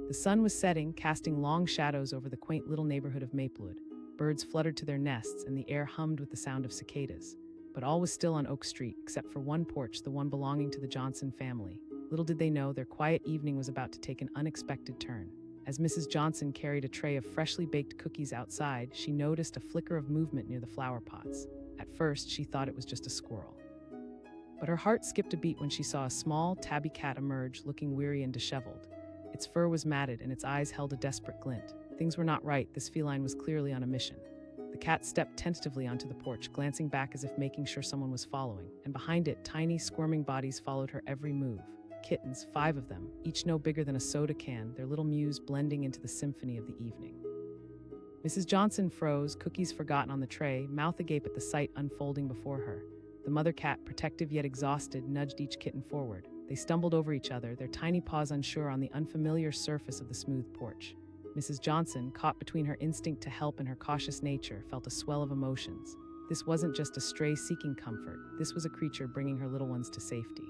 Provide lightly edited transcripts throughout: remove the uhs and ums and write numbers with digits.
The sun was setting, casting long shadows over the quaint little neighborhood of Maplewood. Birds fluttered to their nests, and the air hummed with the sound of cicadas. But all was still on Oak Street, except for one porch, the one belonging to the Johnson family. Little did they know their quiet evening was about to take an unexpected turn. As Mrs. Johnson carried a tray of freshly baked cookies outside, she noticed a flicker of movement near the flower pots. At first, she thought it was just a squirrel. But her heart skipped a beat when she saw a small, tabby cat emerge, looking weary and disheveled. Its fur was matted, and its eyes held a desperate glint. Things were not right. This feline was clearly on a mission. The cat stepped tentatively onto the porch, glancing back as if making sure someone was following, and behind it, tiny, squirming bodies followed her every move. Kittens, 5 of them, each no bigger than a soda can, their little mews blending into the symphony of the evening. Mrs. Johnson froze, cookies forgotten on the tray, mouth agape at the sight unfolding before her. The mother cat, protective yet exhausted, nudged each kitten forward. They stumbled over each other, their tiny paws unsure on the unfamiliar surface of the smooth porch. Mrs. Johnson, caught between her instinct to help and her cautious nature, felt a swell of emotions. This wasn't just a stray seeking comfort. This was a creature bringing her little ones to safety.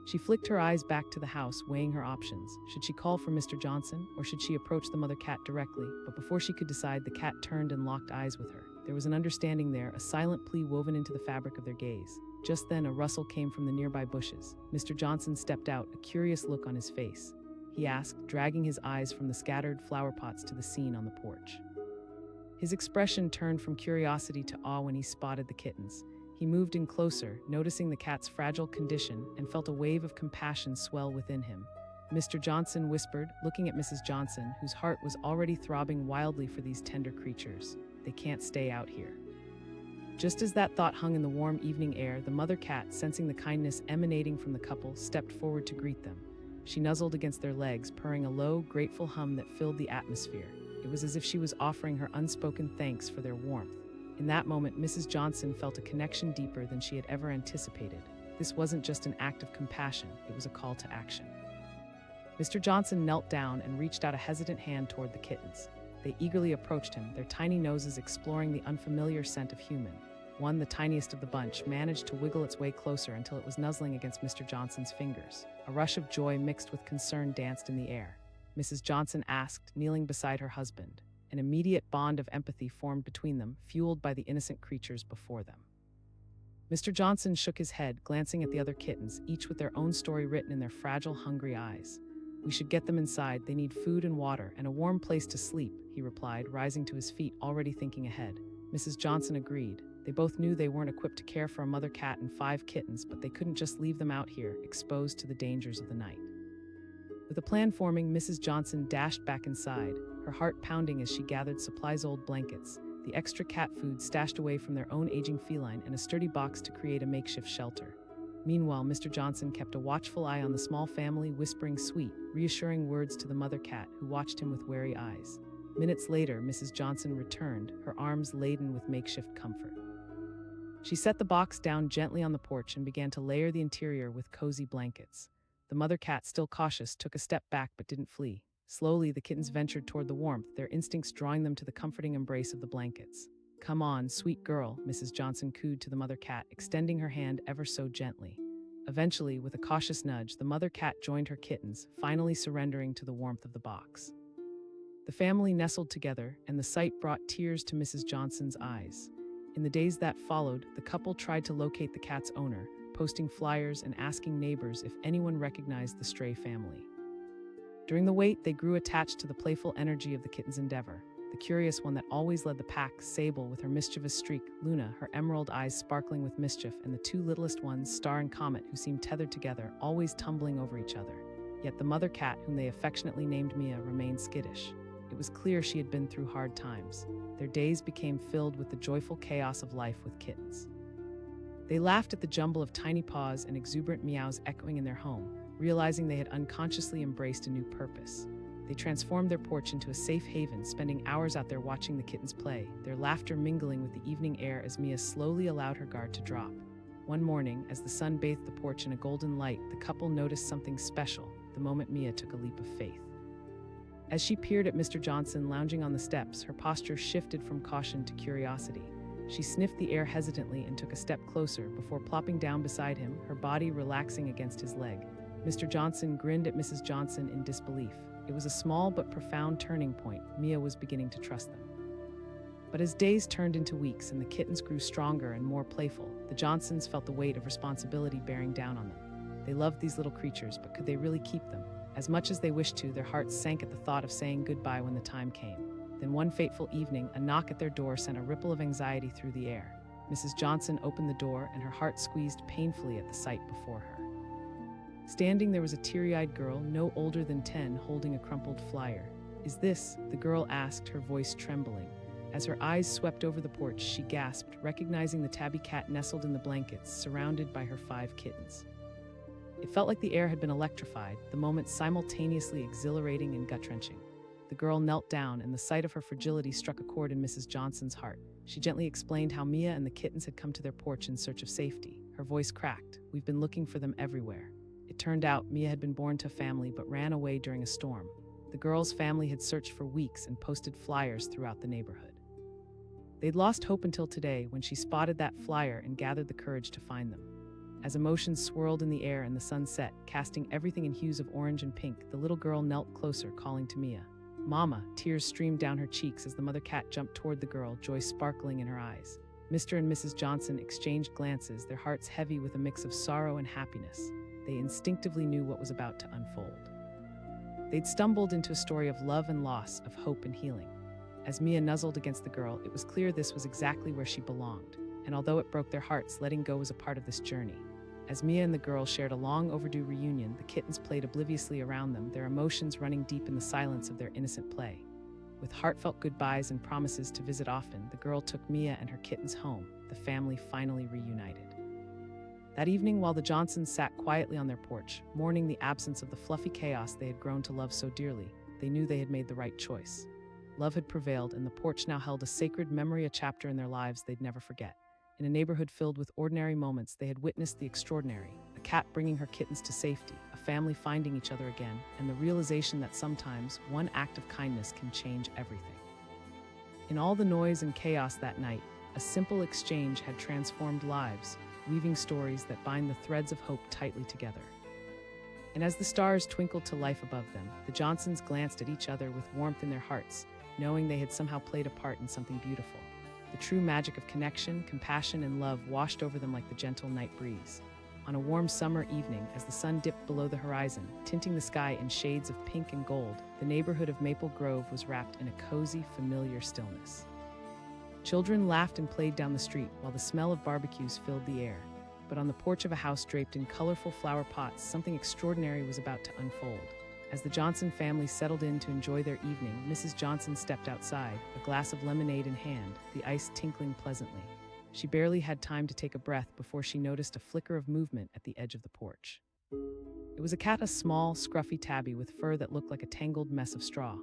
She flicked her eyes back to the house, weighing her options. Should she call for Mr. Johnson, or should she approach the mother cat directly? But before she could decide, the cat turned and locked eyes with her. There was an understanding there, a silent plea woven into the fabric of their gaze. Just then, a rustle came from the nearby bushes. Mr. Johnson stepped out, a curious look on his face. He asked, dragging his eyes from the scattered flower pots to the scene on the porch. His expression turned from curiosity to awe when he spotted the kittens. He moved in closer, noticing the cat's fragile condition, and felt a wave of compassion swell within him. Mr. Johnson whispered, looking at Mrs. Johnson, whose heart was already throbbing wildly for these tender creatures. They can't stay out here. Just as that thought hung in the warm evening air, the mother cat, sensing the kindness emanating from the couple, stepped forward to greet them. She nuzzled against their legs, purring a low, grateful hum that filled the atmosphere. It was as if she was offering her unspoken thanks for their warmth. In that moment, Mrs. Johnson felt a connection deeper than she had ever anticipated. This wasn't just an act of compassion, it was a call to action. Mr. Johnson knelt down and reached out a hesitant hand toward the kittens. They eagerly approached him, their tiny noses exploring the unfamiliar scent of human. One, the tiniest of the bunch, managed to wiggle its way closer until it was nuzzling against Mr. Johnson's fingers. A rush of joy mixed with concern danced in the air. Mrs. Johnson asked, kneeling beside her husband. An immediate bond of empathy formed between them, fueled by the innocent creatures before them. Mr. Johnson shook his head, glancing at the other kittens, each with their own story written in their fragile, hungry eyes. "We should get them inside. They need food and water, and a warm place to sleep," he replied, rising to his feet, already thinking ahead. Mrs. Johnson agreed. They both knew they weren't equipped to care for a mother cat and 5 kittens, but they couldn't just leave them out here, exposed to the dangers of the night. With a plan forming, Mrs. Johnson dashed back inside, her heart pounding as she gathered supplies, old blankets, the extra cat food stashed away from their own aging feline, and a sturdy box to create a makeshift shelter. Meanwhile, Mr. Johnson kept a watchful eye on the small family, whispering sweet, reassuring words to the mother cat, who watched him with wary eyes. Minutes later, Mrs. Johnson returned, her arms laden with makeshift comfort. She set the box down gently on the porch and began to layer the interior with cozy blankets. The mother cat, still cautious, took a step back but didn't flee. Slowly, the kittens ventured toward the warmth, their instincts drawing them to the comforting embrace of the blankets. "Come on, sweet girl," Mrs. Johnson cooed to the mother cat, extending her hand ever so gently. Eventually, with a cautious nudge, the mother cat joined her kittens, finally surrendering to the warmth of the box. The family nestled together, and the sight brought tears to Mrs. Johnson's eyes. In the days that followed, the couple tried to locate the cat's owner, posting flyers and asking neighbors if anyone recognized the stray family. During the wait, they grew attached to the playful energy of the kitten's endeavor. The curious one that always led the pack, Sable with her mischievous streak, Luna, her emerald eyes sparkling with mischief, and the 2 littlest ones, Star and Comet, who seemed tethered together, always tumbling over each other. Yet the mother cat, whom they affectionately named Mia, remained skittish. It was clear she had been through hard times. Their days became filled with the joyful chaos of life with kittens. They laughed at the jumble of tiny paws and exuberant meows echoing in their home, realizing they had unconsciously embraced a new purpose. They transformed their porch into a safe haven, spending hours out there watching the kittens play, their laughter mingling with the evening air as Mia slowly allowed her guard to drop. One morning, as the sun bathed the porch in a golden light, the couple noticed something special, the moment Mia took a leap of faith. As she peered at Mr. Johnson lounging on the steps, her posture shifted from caution to curiosity. She sniffed the air hesitantly and took a step closer before plopping down beside him, her body relaxing against his leg. Mr. Johnson grinned at Mrs. Johnson in disbelief. It was a small but profound turning point. Mia was beginning to trust them. But as days turned into weeks and the kittens grew stronger and more playful, the Johnsons felt the weight of responsibility bearing down on them. They loved these little creatures, but could they really keep them? As much as they wished to, their hearts sank at the thought of saying goodbye when the time came. Then one fateful evening, a knock at their door sent a ripple of anxiety through the air. Mrs. Johnson opened the door, and her heart squeezed painfully at the sight before her. Standing there was a teary-eyed girl, no older than 10, holding a crumpled flyer. "Is this?" the girl asked, her voice trembling. As her eyes swept over the porch, she gasped, recognizing the tabby cat nestled in the blankets, surrounded by her 5 kittens. It felt like the air had been electrified, the moment simultaneously exhilarating and gut-wrenching. The girl knelt down, and the sight of her fragility struck a chord in Mrs. Johnson's heart. She gently explained how Mia and the kittens had come to their porch in search of safety. Her voice cracked. "We've been looking for them everywhere." It turned out Mia had been born to a family but ran away during a storm. The girl's family had searched for weeks and posted flyers throughout the neighborhood. They'd lost hope until today, when she spotted that flyer and gathered the courage to find them. As emotions swirled in the air and the sun set, casting everything in hues of orange and pink, the little girl knelt closer, calling to Mia. "Mama!" Tears streamed down her cheeks as the mother cat jumped toward the girl, joy sparkling in her eyes. Mr. and Mrs. Johnson exchanged glances, their hearts heavy with a mix of sorrow and happiness. They instinctively knew what was about to unfold. They'd stumbled into a story of love and loss, of hope and healing. As Mia nuzzled against the girl, it was clear this was exactly where she belonged, and although it broke their hearts, letting go was a part of this journey. As Mia and the girl shared a long overdue reunion, the kittens played obliviously around them, their emotions running deep in the silence of their innocent play. With heartfelt goodbyes and promises to visit often, the girl took Mia and her kittens home, the family finally reunited. That evening, while the Johnsons sat quietly on their porch, mourning the absence of the fluffy chaos they had grown to love so dearly, they knew they had made the right choice. Love had prevailed, and the porch now held a sacred memory, a chapter in their lives they'd never forget. In a neighborhood filled with ordinary moments, they had witnessed the extraordinary: a cat bringing her kittens to safety, a family finding each other again, and the realization that sometimes one act of kindness can change everything. In all the noise and chaos that night, a simple exchange had transformed lives, weaving stories that bind the threads of hope tightly together. And as the stars twinkled to life above them, the Johnsons glanced at each other with warmth in their hearts, knowing they had somehow played a part in something beautiful. The true magic of connection, compassion, and love washed over them like the gentle night breeze. On a warm summer evening, as the sun dipped below the horizon, tinting the sky in shades of pink and gold, the neighborhood of Maple Grove was wrapped in a cozy, familiar stillness. Children laughed and played down the street, while the smell of barbecues filled the air. But on the porch of a house draped in colorful flower pots, something extraordinary was about to unfold. As the Johnson family settled in to enjoy their evening, Mrs. Johnson stepped outside, a glass of lemonade in hand, the ice tinkling pleasantly. She barely had time to take a breath before she noticed a flicker of movement at the edge of the porch. It was a cat, a small, scruffy tabby with fur that looked like a tangled mess of straw.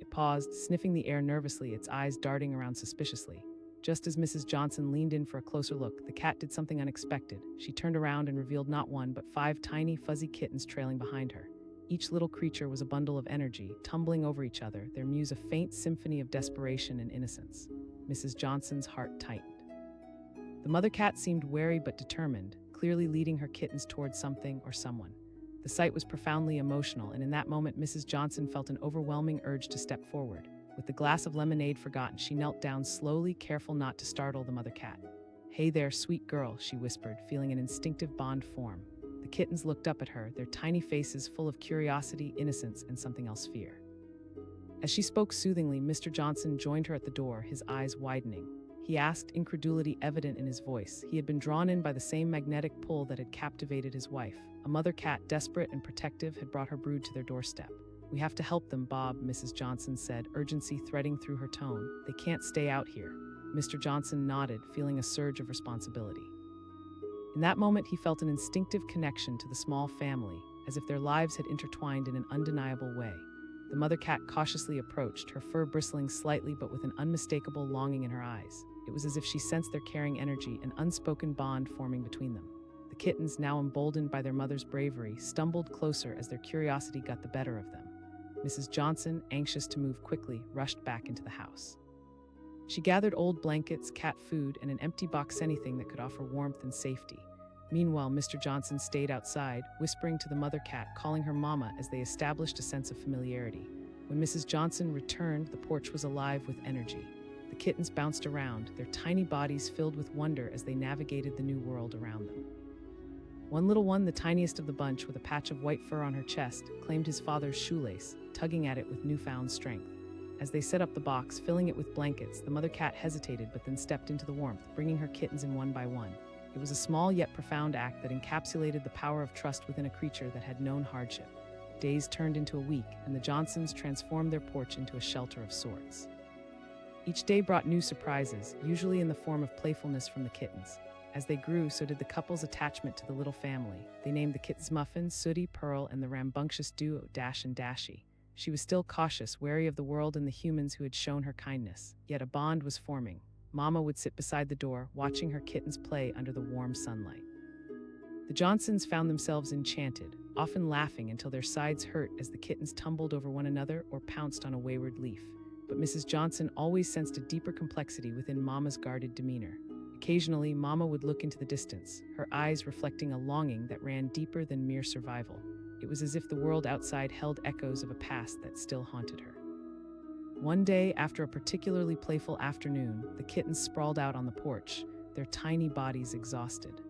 It paused, sniffing the air nervously, its eyes darting around suspiciously. Just as Mrs. Johnson leaned in for a closer look, the cat did something unexpected. She turned around and revealed not one, but 5 tiny, fuzzy kittens trailing behind her. Each little creature was a bundle of energy, tumbling over each other, their mews a faint symphony of desperation and innocence. Mrs. Johnson's heart tightened. The mother cat seemed wary but determined, clearly leading her kittens towards something or someone. The sight was profoundly emotional, and in that moment, Mrs. Johnson felt an overwhelming urge to step forward. With the glass of lemonade forgotten, she knelt down slowly, careful not to startle the mother cat. "Hey there, sweet girl," she whispered, feeling an instinctive bond form. The kittens looked up at her, their tiny faces full of curiosity, innocence, and something else, fear. As she spoke soothingly, Mr. Johnson joined her at the door, his eyes widening. He asked, incredulity evident in his voice. He had been drawn in by the same magnetic pull that had captivated his wife. A mother cat, desperate and protective, had brought her brood to their doorstep. "We have to help them, Bob," Mrs. Johnson said, urgency threading through her tone. "They can't stay out here." Mr. Johnson nodded, feeling a surge of responsibility. In that moment, he felt an instinctive connection to the small family, as if their lives had intertwined in an undeniable way. The mother cat cautiously approached, her fur bristling slightly but with an unmistakable longing in her eyes. It was as if she sensed their caring energy, an unspoken bond forming between them. The kittens, now emboldened by their mother's bravery, stumbled closer as their curiosity got the better of them. Mrs. Johnson, anxious to move quickly, rushed back into the house. She gathered old blankets, cat food, and an empty box, anything that could offer warmth and safety. Meanwhile, Mr. Johnson stayed outside, whispering to the mother cat, calling her mama as they established a sense of familiarity. When Mrs. Johnson returned, the porch was alive with energy. The kittens bounced around, their tiny bodies filled with wonder as they navigated the new world around them. One little one, the tiniest of the bunch, with a patch of white fur on her chest, claimed his father's shoelace, tugging at it with newfound strength. As they set up the box, filling it with blankets, the mother cat hesitated but then stepped into the warmth, bringing her kittens in one by one. It was a small yet profound act that encapsulated the power of trust within a creature that had known hardship. Days turned into a week, and the Johnsons transformed their porch into a shelter of sorts. Each day brought new surprises, usually in the form of playfulness from the kittens. As they grew, so did the couple's attachment to the little family. They named the kittens Muffin, Sooty, Pearl, and the rambunctious duo Dash and Dashy. She was still cautious, wary of the world and the humans who had shown her kindness. Yet a bond was forming. Mama would sit beside the door, watching her kittens play under the warm sunlight. The Johnsons found themselves enchanted, often laughing until their sides hurt as the kittens tumbled over one another or pounced on a wayward leaf. But Mrs. Johnson always sensed a deeper complexity within Mama's guarded demeanor. Occasionally, Mama would look into the distance, her eyes reflecting a longing that ran deeper than mere survival. It was as if the world outside held echoes of a past that still haunted her. One day, after a particularly playful afternoon, the kittens sprawled out on the porch, their tiny bodies exhausted.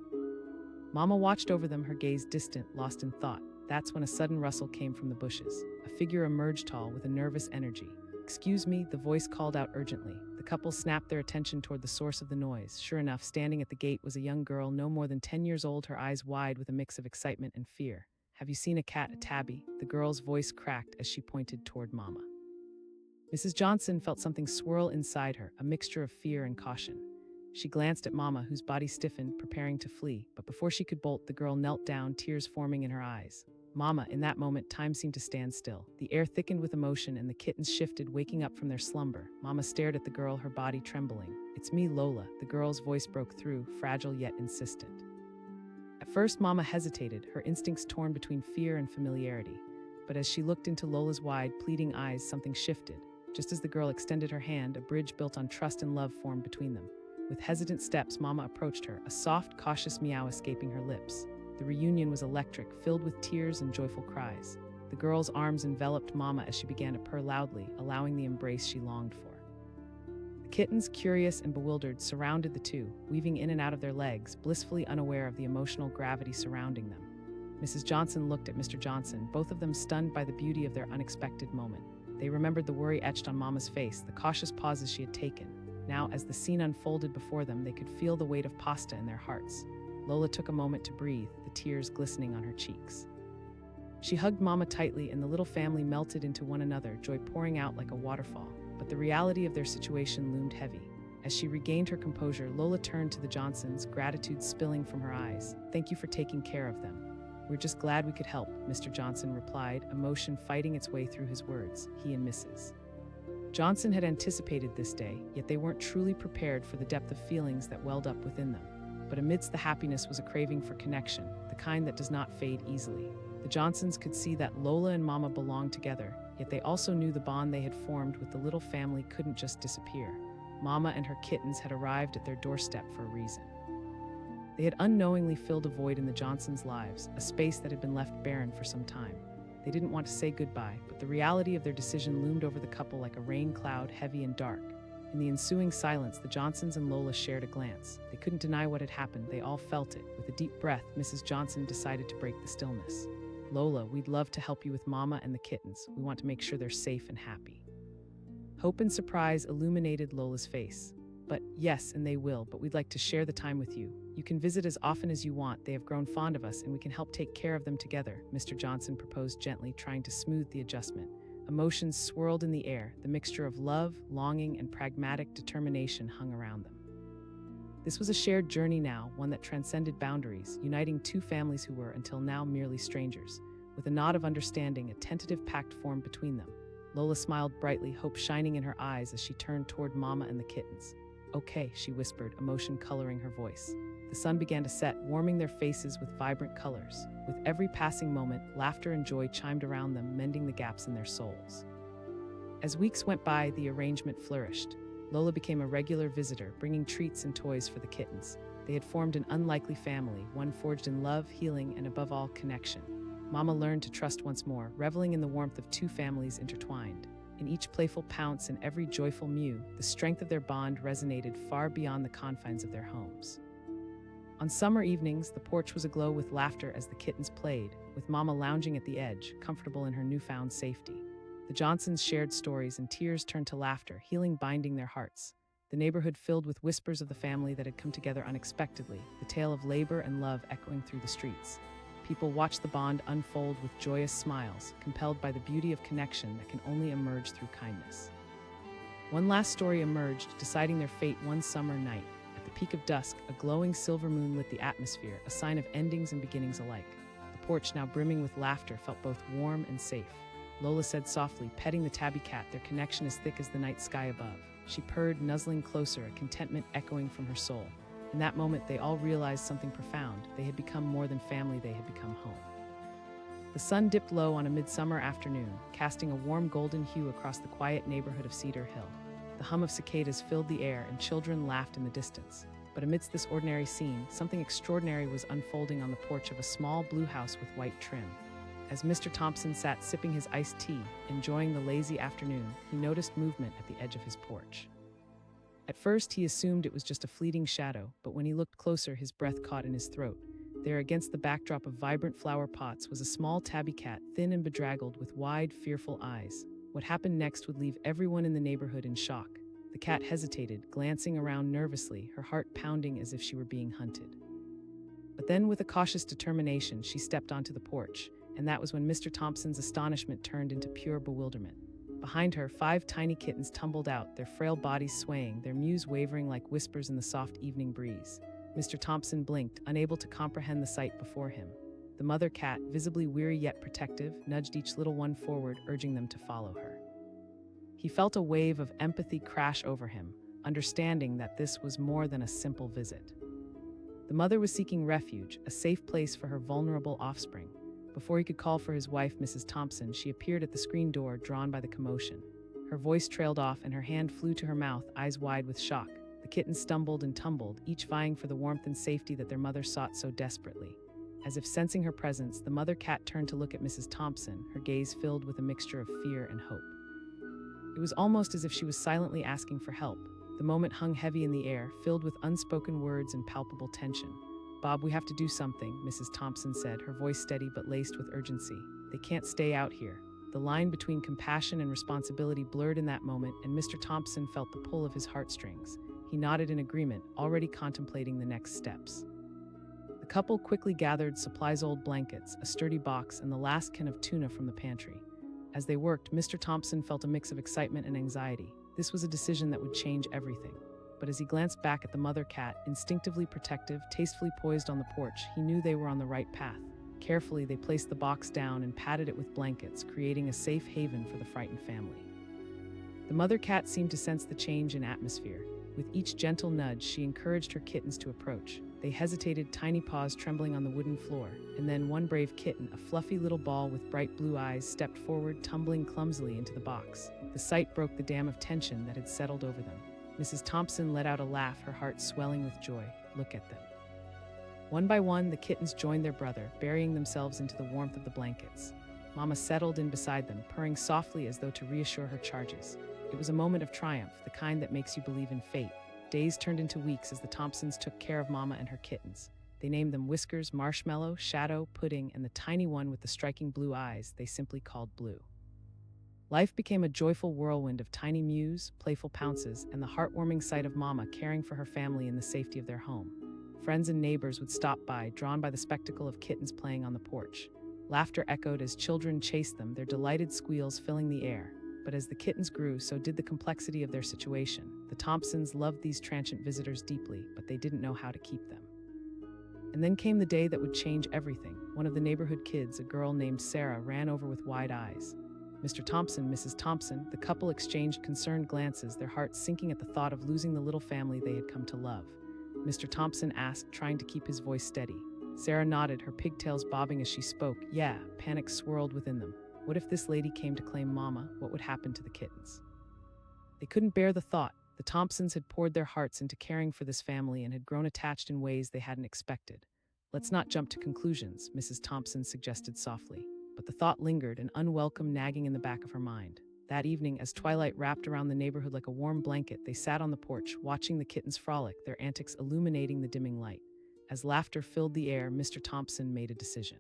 Mama watched over them, her gaze distant, lost in thought. That's when a sudden rustle came from the bushes. A figure emerged tall with a nervous energy. "Excuse me," the voice called out urgently. The couple snapped their attention toward the source of the noise. Sure enough, standing at the gate was a young girl no more than 10 years old, her eyes wide with a mix of excitement and fear. "Have you seen a cat, a tabby?" The girl's voice cracked as she pointed toward Mama. Mrs. Johnson felt something swirl inside her, a mixture of fear and caution. She glanced at Mama, whose body stiffened, preparing to flee. But before she could bolt, the girl knelt down, tears forming in her eyes. Mama, in that moment, time seemed to stand still. The air thickened with emotion and the kittens shifted, waking up from their slumber. Mama stared at the girl, her body trembling. "It's me, Lola." The girl's voice broke through, fragile yet insistent. At first, Mama hesitated, her instincts torn between fear and familiarity. But as she looked into Lola's wide, pleading eyes, something shifted. Just as the girl extended her hand, a bridge built on trust and love formed between them. With hesitant steps, Mama approached her, a soft, cautious meow escaping her lips. The reunion was electric, filled with tears and joyful cries. The girl's arms enveloped Mama as she began to purr loudly, allowing the embrace she longed for. The kittens, curious and bewildered, surrounded the two, weaving in and out of their legs, blissfully unaware of the emotional gravity surrounding them. Mrs. Johnson looked at Mr. Johnson, both of them stunned by the beauty of their unexpected moment. They remembered the worry etched on Mama's face, the cautious pauses she had taken. Now, as the scene unfolded before them, they could feel the weight of pasta in their hearts. Lola took a moment to breathe, the tears glistening on her cheeks. She hugged Mama tightly, and the little family melted into one another, joy pouring out like a waterfall. But the reality of their situation loomed heavy. As she regained her composure, Lola turned to the Johnsons, gratitude spilling from her eyes. "Thank you for taking care of them." "We're just glad we could help," Mr. Johnson replied, emotion fighting its way through his words. He and Mrs. Johnson had anticipated this day, yet they weren't truly prepared for the depth of feelings that welled up within them. But amidst the happiness was a craving for connection, the kind that does not fade easily. The Johnsons could see that Lola and Mama belonged together, yet they also knew the bond they had formed with the little family couldn't just disappear. Mama and her kittens had arrived at their doorstep for a reason. They had unknowingly filled a void in the Johnsons' lives, a space that had been left barren for some time. They didn't want to say goodbye, but the reality of their decision loomed over the couple like a rain cloud, heavy and dark. In the ensuing silence, the Johnsons and Lola shared a glance. They couldn't deny what had happened, they all felt it. With a deep breath, Mrs. Johnson decided to break the stillness. "Lola, we'd love to help you with Mama and the kittens. We want to make sure they're safe and happy." Hope and surprise illuminated Lola's face. "But yes, and they will, but we'd like to share the time with you. You can visit as often as you want. They have grown fond of us, and we can help take care of them together," Mr. Johnson proposed gently, trying to smooth the adjustment. Emotions swirled in the air. The mixture of love, longing, and pragmatic determination hung around them. This was a shared journey now, one that transcended boundaries, uniting two families who were, until now, merely strangers. With a nod of understanding, a tentative pact formed between them. Lola smiled brightly, hope shining in her eyes as she turned toward Mama and the kittens. "Okay," she whispered, emotion coloring her voice. The sun began to set, warming their faces with vibrant colors. With every passing moment, laughter and joy chimed around them, mending the gaps in their souls. As weeks went by, the arrangement flourished. Lola became a regular visitor, bringing treats and toys for the kittens. They had formed an unlikely family, one forged in love, healing, and above all, connection. Mama learned to trust once more, reveling in the warmth of two families intertwined. In each playful pounce and every joyful mew, the strength of their bond resonated far beyond the confines of their homes. On summer evenings, the porch was aglow with laughter as the kittens played, with Mama lounging at the edge, comfortable in her newfound safety. The Johnsons shared stories and tears turned to laughter, healing binding their hearts. The neighborhood filled with whispers of the family that had come together unexpectedly, the tale of labor and love echoing through the streets. People watched the bond unfold with joyous smiles, compelled by the beauty of connection that can only emerge through kindness. One last story emerged, deciding their fate one summer night. At the peak of dusk, a glowing silver moon lit the atmosphere, a sign of endings and beginnings alike. The porch, now brimming with laughter, felt both warm and safe. Lola said softly, petting the tabby cat, their connection as thick as the night sky above. She purred, nuzzling closer, a contentment echoing from her soul. In that moment, they all realized something profound. They had become more than family, they had become home. The sun dipped low on a midsummer afternoon, casting a warm golden hue across the quiet neighborhood of Cedar Hill. The hum of cicadas filled the air, and children laughed in the distance. But amidst this ordinary scene, something extraordinary was unfolding on the porch of a small blue house with white trim. As Mr. Thompson sat sipping his iced tea, enjoying the lazy afternoon, he noticed movement at the edge of his porch. At first, he assumed it was just a fleeting shadow, but when he looked closer, his breath caught in his throat. There, against the backdrop of vibrant flower pots, was a small tabby cat, thin and bedraggled, with wide, fearful eyes. What happened next would leave everyone in the neighborhood in shock. The cat hesitated, glancing around nervously, her heart pounding as if she were being hunted. But then, with a cautious determination, she stepped onto the porch, and that was when Mr. Thompson's astonishment turned into pure bewilderment. Behind her, 5 tiny kittens tumbled out, their frail bodies swaying, their mews wavering like whispers in the soft evening breeze. Mr. Thompson blinked, unable to comprehend the sight before him. The mother cat, visibly weary yet protective, nudged each little one forward, urging them to follow her. He felt a wave of empathy crash over him, understanding that this was more than a simple visit. The mother was seeking refuge, a safe place for her vulnerable offspring. Before he could call for his wife, Mrs. Thompson, she appeared at the screen door, drawn by the commotion. Her voice trailed off and her hand flew to her mouth, eyes wide with shock. The kittens stumbled and tumbled, each vying for the warmth and safety that their mother sought so desperately. As if sensing her presence, the mother cat turned to look at Mrs. Thompson, her gaze filled with a mixture of fear and hope. It was almost as if she was silently asking for help. The moment hung heavy in the air, filled with unspoken words and palpable tension. "Bob, we have to do something," Mrs. Thompson said, her voice steady but laced with urgency. "They can't stay out here." The line between compassion and responsibility blurred in that moment, and Mr. Thompson felt the pull of his heartstrings. He nodded in agreement, already contemplating the next steps. The couple quickly gathered supplies: old blankets, a sturdy box, and the last can of tuna from the pantry. As they worked, Mr. Thompson felt a mix of excitement and anxiety. This was a decision that would change everything. But as he glanced back at the mother cat, instinctively protective, tastefully poised on the porch, he knew they were on the right path. Carefully, they placed the box down and padded it with blankets, creating a safe haven for the frightened family. The mother cat seemed to sense the change in atmosphere. With each gentle nudge, she encouraged her kittens to approach. They hesitated, tiny paws trembling on the wooden floor, and then one brave kitten, a fluffy little ball with bright blue eyes, stepped forward, tumbling clumsily into the box. The sight broke the dam of tension that had settled over them. Mrs. Thompson let out a laugh, her heart swelling with joy. "Look at them." One by one, the kittens joined their brother, burying themselves into the warmth of the blankets. Mama settled in beside them, purring softly as though to reassure her charges. It was a moment of triumph, the kind that makes you believe in fate. Days turned into weeks as the Thompsons took care of Mama and her kittens. They named them Whiskers, Marshmallow, Shadow, Pudding, and the tiny one with the striking blue eyes they simply called Blue. Life became a joyful whirlwind of tiny mews, playful pounces, and the heartwarming sight of Mama caring for her family in the safety of their home. Friends and neighbors would stop by, drawn by the spectacle of kittens playing on the porch. Laughter echoed as children chased them, their delighted squeals filling the air. But as the kittens grew, so did the complexity of their situation. The Thompsons loved these transient visitors deeply, but they didn't know how to keep them. And then came the day that would change everything. One of the neighborhood kids, a girl named Sarah, ran over with wide eyes. Mr. Thompson, Mrs. Thompson, the couple exchanged concerned glances, their hearts sinking at the thought of losing the little family they had come to love. Mr. Thompson asked, trying to keep his voice steady. Sarah nodded, her pigtails bobbing as she spoke. "Yeah," panic swirled within them. What if this lady came to claim Mama? What would happen to the kittens? They couldn't bear the thought. The Thompsons had poured their hearts into caring for this family and had grown attached in ways they hadn't expected. "Let's not jump to conclusions," Mrs. Thompson suggested softly. But the thought lingered, an unwelcome nagging in the back of her mind. That evening, as twilight wrapped around the neighborhood like a warm blanket, they sat on the porch, watching the kittens frolic, their antics illuminating the dimming light. As laughter filled the air, Mr. Thompson made a decision.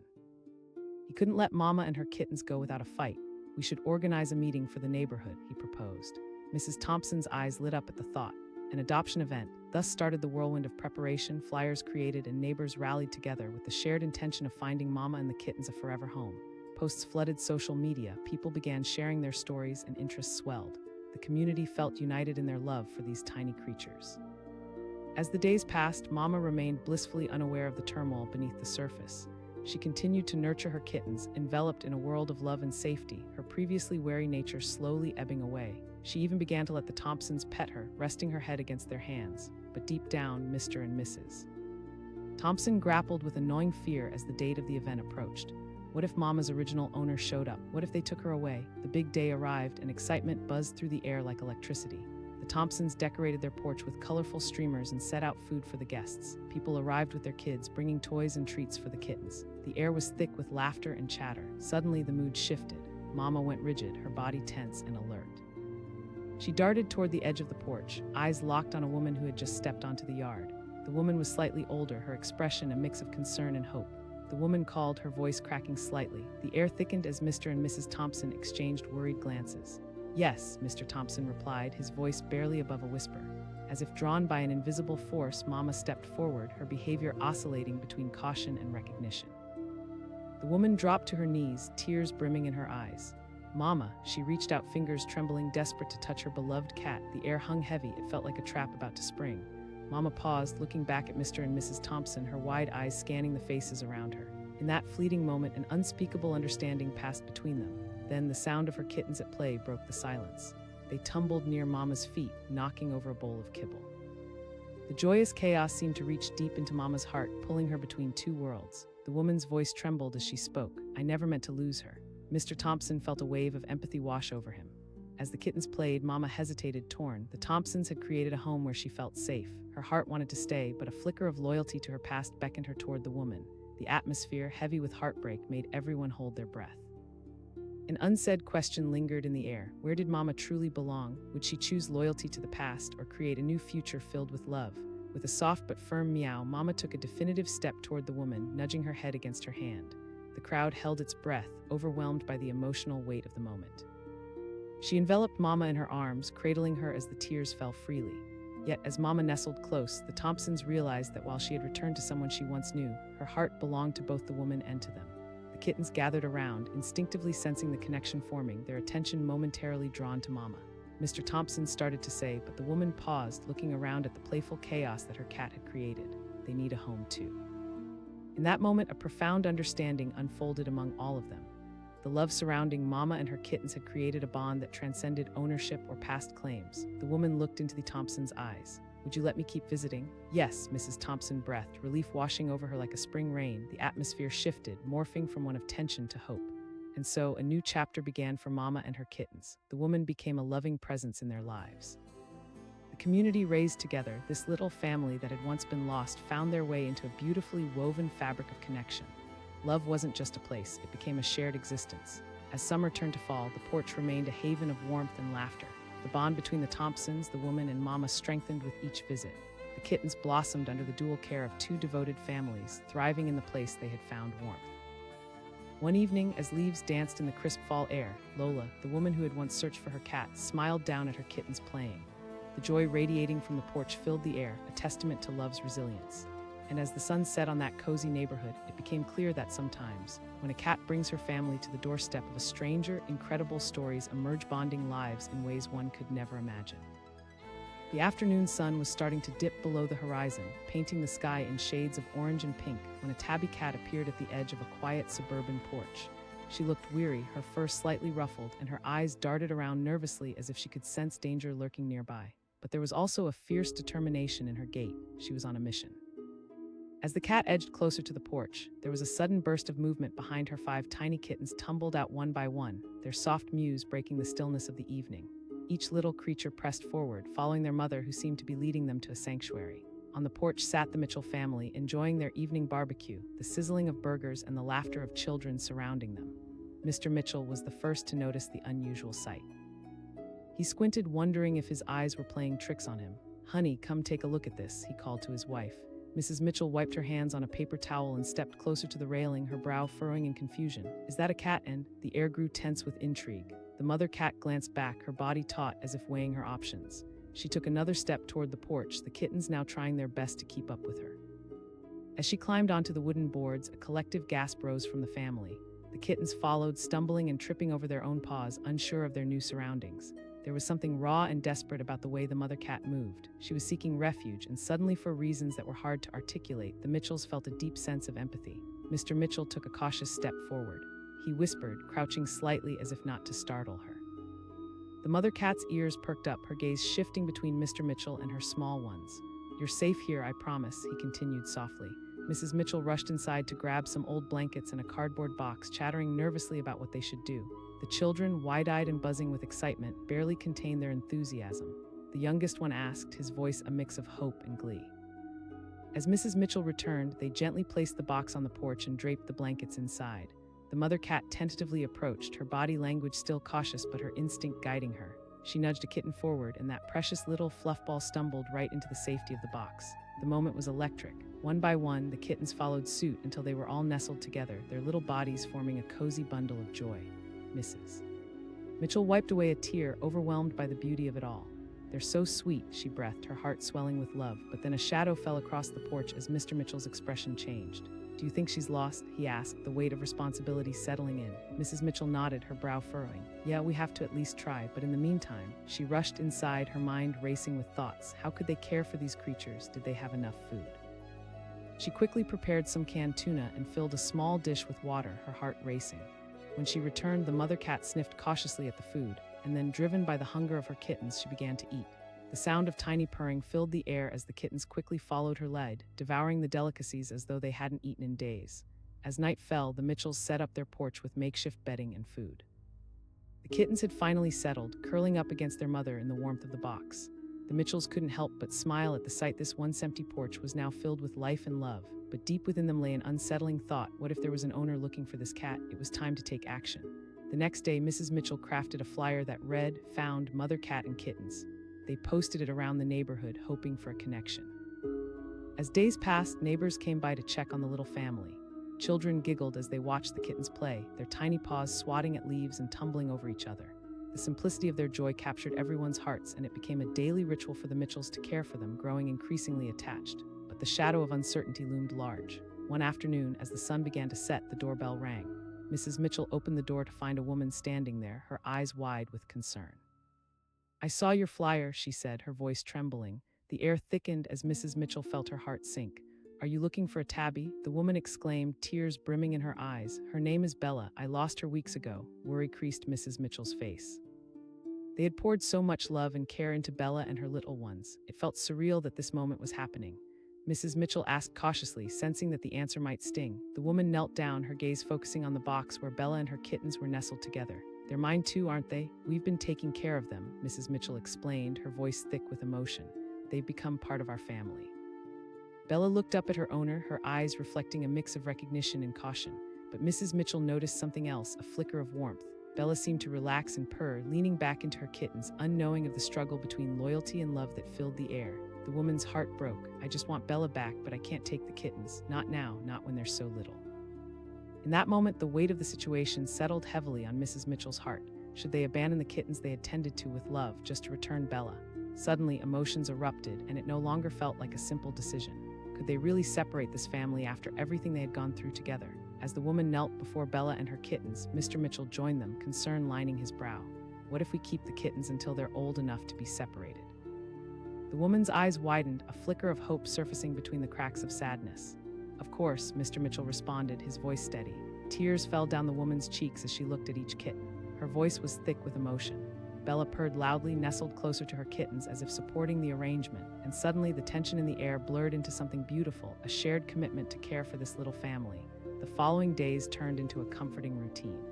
He couldn't let Mama and her kittens go without a fight. "We should organize a meeting for the neighborhood," he proposed. Mrs. Thompson's eyes lit up at the thought. An adoption event. Thus started the whirlwind of preparation, flyers created, and neighbors rallied together with the shared intention of finding Mama and the kittens a forever home. Posts flooded social media, people began sharing their stories, and interest swelled. The community felt united in their love for these tiny creatures. As the days passed, Mama remained blissfully unaware of the turmoil beneath the surface. She continued to nurture her kittens, enveloped in a world of love and safety, her previously wary nature slowly ebbing away. She even began to let the Thompsons pet her, resting her head against their hands. But deep down, Mr. and Mrs. Thompson grappled with a gnawing fear as the date of the event approached. What if Mama's original owner showed up? What if they took her away? The big day arrived, and excitement buzzed through the air like electricity. The Thompsons decorated their porch with colorful streamers and set out food for the guests. People arrived with their kids, bringing toys and treats for the kittens. The air was thick with laughter and chatter. Suddenly, the mood shifted. Mama went rigid, her body tense and alert. She darted toward the edge of the porch, eyes locked on a woman who had just stepped onto the yard. The woman was slightly older, her expression a mix of concern and hope. The woman called, her voice cracking slightly. The air thickened as Mr. and Mrs. Thompson exchanged worried glances. "Yes," Mr. Thompson replied, his voice barely above a whisper. As if drawn by an invisible force, Mama stepped forward, her behavior oscillating between caution and recognition. The woman dropped to her knees, tears brimming in her eyes. "Mama," she reached out, fingers trembling, desperate to touch her beloved cat. The air hung heavy, it felt like a trap about to spring. Mama paused, looking back at Mr. and Mrs. Thompson, her wide eyes scanning the faces around her. In that fleeting moment, an unspeakable understanding passed between them. Then the sound of her kittens at play broke the silence. They tumbled near Mama's feet, knocking over a bowl of kibble. The joyous chaos seemed to reach deep into Mama's heart, pulling her between two worlds. The woman's voice trembled as she spoke. "I never meant to lose her." Mr. Thompson felt a wave of empathy wash over him. As the kittens played, Mama hesitated, torn. The Thompsons had created a home where she felt safe. Her heart wanted to stay, but a flicker of loyalty to her past beckoned her toward the woman. The atmosphere, heavy with heartbreak, made everyone hold their breath. An unsaid question lingered in the air. Where did Mama truly belong? Would she choose loyalty to the past or create a new future filled with love? With a soft but firm meow, Mama took a definitive step toward the woman, nudging her head against her hand. The crowd held its breath, overwhelmed by the emotional weight of the moment. She enveloped Mama in her arms, cradling her as the tears fell freely. Yet, as Mama nestled close, the Thompsons realized that while she had returned to someone she once knew, her heart belonged to both the woman and to them. The kittens gathered around, instinctively sensing the connection forming, their attention momentarily drawn to Mama. Mr. Thompson started to say, but the woman paused, looking around at the playful chaos that her cat had created. They need a home too. In that moment, a profound understanding unfolded among all of them. The love surrounding Mama and her kittens had created a bond that transcended ownership or past claims. The woman looked into the Thompsons' eyes. "Would you let me keep visiting?" "Yes," Mrs. Thompson breathed, relief washing over her like a spring rain. The atmosphere shifted, morphing from one of tension to hope. And so, a new chapter began for Mama and her kittens. The woman became a loving presence in their lives. The community raised together, this little family that had once been lost found their way into a beautifully woven fabric of connection. Love wasn't just a place, it became a shared existence. As summer turned to fall, the porch remained a haven of warmth and laughter. The bond between the Thompsons, the woman, and Mama strengthened with each visit. The kittens blossomed under the dual care of two devoted families, thriving in the place they had found warmth. One evening, as leaves danced in the crisp fall air, Lola, the woman who had once searched for her cat, smiled down at her kittens playing. The joy radiating from the porch filled the air, a testament to love's resilience. And as the sun set on that cozy neighborhood, it became clear that sometimes, when a cat brings her family to the doorstep of a stranger, incredible stories emerge, bonding lives in ways one could never imagine. The afternoon sun was starting to dip below the horizon, painting the sky in shades of orange and pink, when a tabby cat appeared at the edge of a quiet suburban porch. She looked weary, her fur slightly ruffled, and her eyes darted around nervously as if she could sense danger lurking nearby. But there was also a fierce determination in her gait. She was on a mission. As the cat edged closer to the porch, there was a sudden burst of movement behind her. 5 tiny kittens tumbled out one by one, their soft mews breaking the stillness of the evening. Each little creature pressed forward, following their mother who seemed to be leading them to a sanctuary. On the porch sat the Mitchell family, enjoying their evening barbecue, the sizzling of burgers and the laughter of children surrounding them. Mr. Mitchell was the first to notice the unusual sight. He squinted, wondering if his eyes were playing tricks on him. "Honey, come take a look at this," he called to his wife. Mrs. Mitchell wiped her hands on a paper towel and stepped closer to the railing, her brow furrowing in confusion. "Is that a cat?" And the air grew tense with intrigue. The mother cat glanced back, her body taut as if weighing her options. She took another step toward the porch, the kittens now trying their best to keep up with her. As she climbed onto the wooden boards, a collective gasp rose from the family. The kittens followed, stumbling and tripping over their own paws, unsure of their new surroundings. There was something raw and desperate about the way the mother cat moved. She was seeking refuge, and suddenly, for reasons that were hard to articulate, the Mitchells felt a deep sense of empathy. Mr. Mitchell took a cautious step forward. He whispered, crouching slightly as if not to startle her. The mother cat's ears perked up, her gaze shifting between Mr. Mitchell and her small ones. "You're safe here, I promise," he continued softly. Mrs. Mitchell rushed inside to grab some old blankets and a cardboard box, chattering nervously about what they should do. The children, wide-eyed and buzzing with excitement, barely contained their enthusiasm. The youngest one asked, his voice a mix of hope and glee. As Mrs. Mitchell returned, they gently placed the box on the porch and draped the blankets inside. The mother cat tentatively approached, her body language still cautious but her instinct guiding her. She nudged a kitten forward, and that precious little fluffball stumbled right into the safety of the box. The moment was electric. One by one, the kittens followed suit until they were all nestled together, their little bodies forming a cozy bundle of joy. Mrs. Mitchell wiped away a tear, overwhelmed by the beauty of it all. "They're so sweet," she breathed, her heart swelling with love, but then a shadow fell across the porch as Mr. Mitchell's expression changed. "Do you think she's lost?" he asked, the weight of responsibility settling in. Mrs. Mitchell nodded, her brow furrowing. "Yeah, we have to at least try, but in the meantime," she rushed inside, her mind racing with thoughts. How could they care for these creatures? Did they have enough food? She quickly prepared some canned tuna and filled a small dish with water, her heart racing. When she returned, the mother cat sniffed cautiously at the food, and then, driven by the hunger of her kittens, she began to eat. The sound of tiny purring filled the air as the kittens quickly followed her lead, devouring the delicacies as though they hadn't eaten in days. As night fell, the Mitchells set up their porch with makeshift bedding and food. The kittens had finally settled, curling up against their mother in the warmth of the box. The Mitchells couldn't help but smile at the sight. This once empty porch was now filled with life and love, but deep within them lay an unsettling thought. What if there was an owner looking for this cat? It was time to take action. The next day, Mrs. Mitchell crafted a flyer that read, "Found Mother Cat and Kittens." They posted it around the neighborhood, hoping for a connection. As days passed, neighbors came by to check on the little family. Children giggled as they watched the kittens play, their tiny paws swatting at leaves and tumbling over each other. The simplicity of their joy captured everyone's hearts, and it became a daily ritual for the Mitchells to care for them, growing increasingly attached. But the shadow of uncertainty loomed large. One afternoon, as the sun began to set, the doorbell rang. Mrs. Mitchell opened the door to find a woman standing there, her eyes wide with concern. "I saw your flyer," she said, her voice trembling. The air thickened as Mrs. Mitchell felt her heart sink. "Are you looking for a tabby?" the woman exclaimed, tears brimming in her eyes. "Her name is Bella. I lost her weeks ago." Worry creased Mrs. Mitchell's face. They had poured so much love and care into Bella and her little ones. It felt surreal that this moment was happening. Mrs. Mitchell asked cautiously, sensing that the answer might sting. The woman knelt down, her gaze focusing on the box where Bella and her kittens were nestled together. "They're mine too, aren't they? We've been taking care of them," Mrs. Mitchell explained, her voice thick with emotion. "They've become part of our family." Bella looked up at her owner, her eyes reflecting a mix of recognition and caution. But Mrs. Mitchell noticed something else, a flicker of warmth. Bella seemed to relax and purr, leaning back into her kittens, unknowing of the struggle between loyalty and love that filled the air. The woman's heart broke. "I just want Bella back, but I can't take the kittens. Not now, not when they're so little." In that moment, the weight of the situation settled heavily on Mrs. Mitchell's heart. Should they abandon the kittens they had tended to with love just to return Bella? Suddenly, emotions erupted, and it no longer felt like a simple decision. Could they really separate this family after everything they had gone through together? As the woman knelt before Bella and her kittens, Mr. Mitchell joined them, concern lining his brow. "What if we keep the kittens until they're old enough to be separated?" The woman's eyes widened, a flicker of hope surfacing between the cracks of sadness. "Of course," Mr. Mitchell responded, his voice steady. Tears fell down the woman's cheeks as she looked at each kitten. Her voice was thick with emotion. Bella purred loudly, nestled closer to her kittens as if supporting the arrangement, and suddenly the tension in the air blurred into something beautiful, a shared commitment to care for this little family. The following days turned into a comforting routine.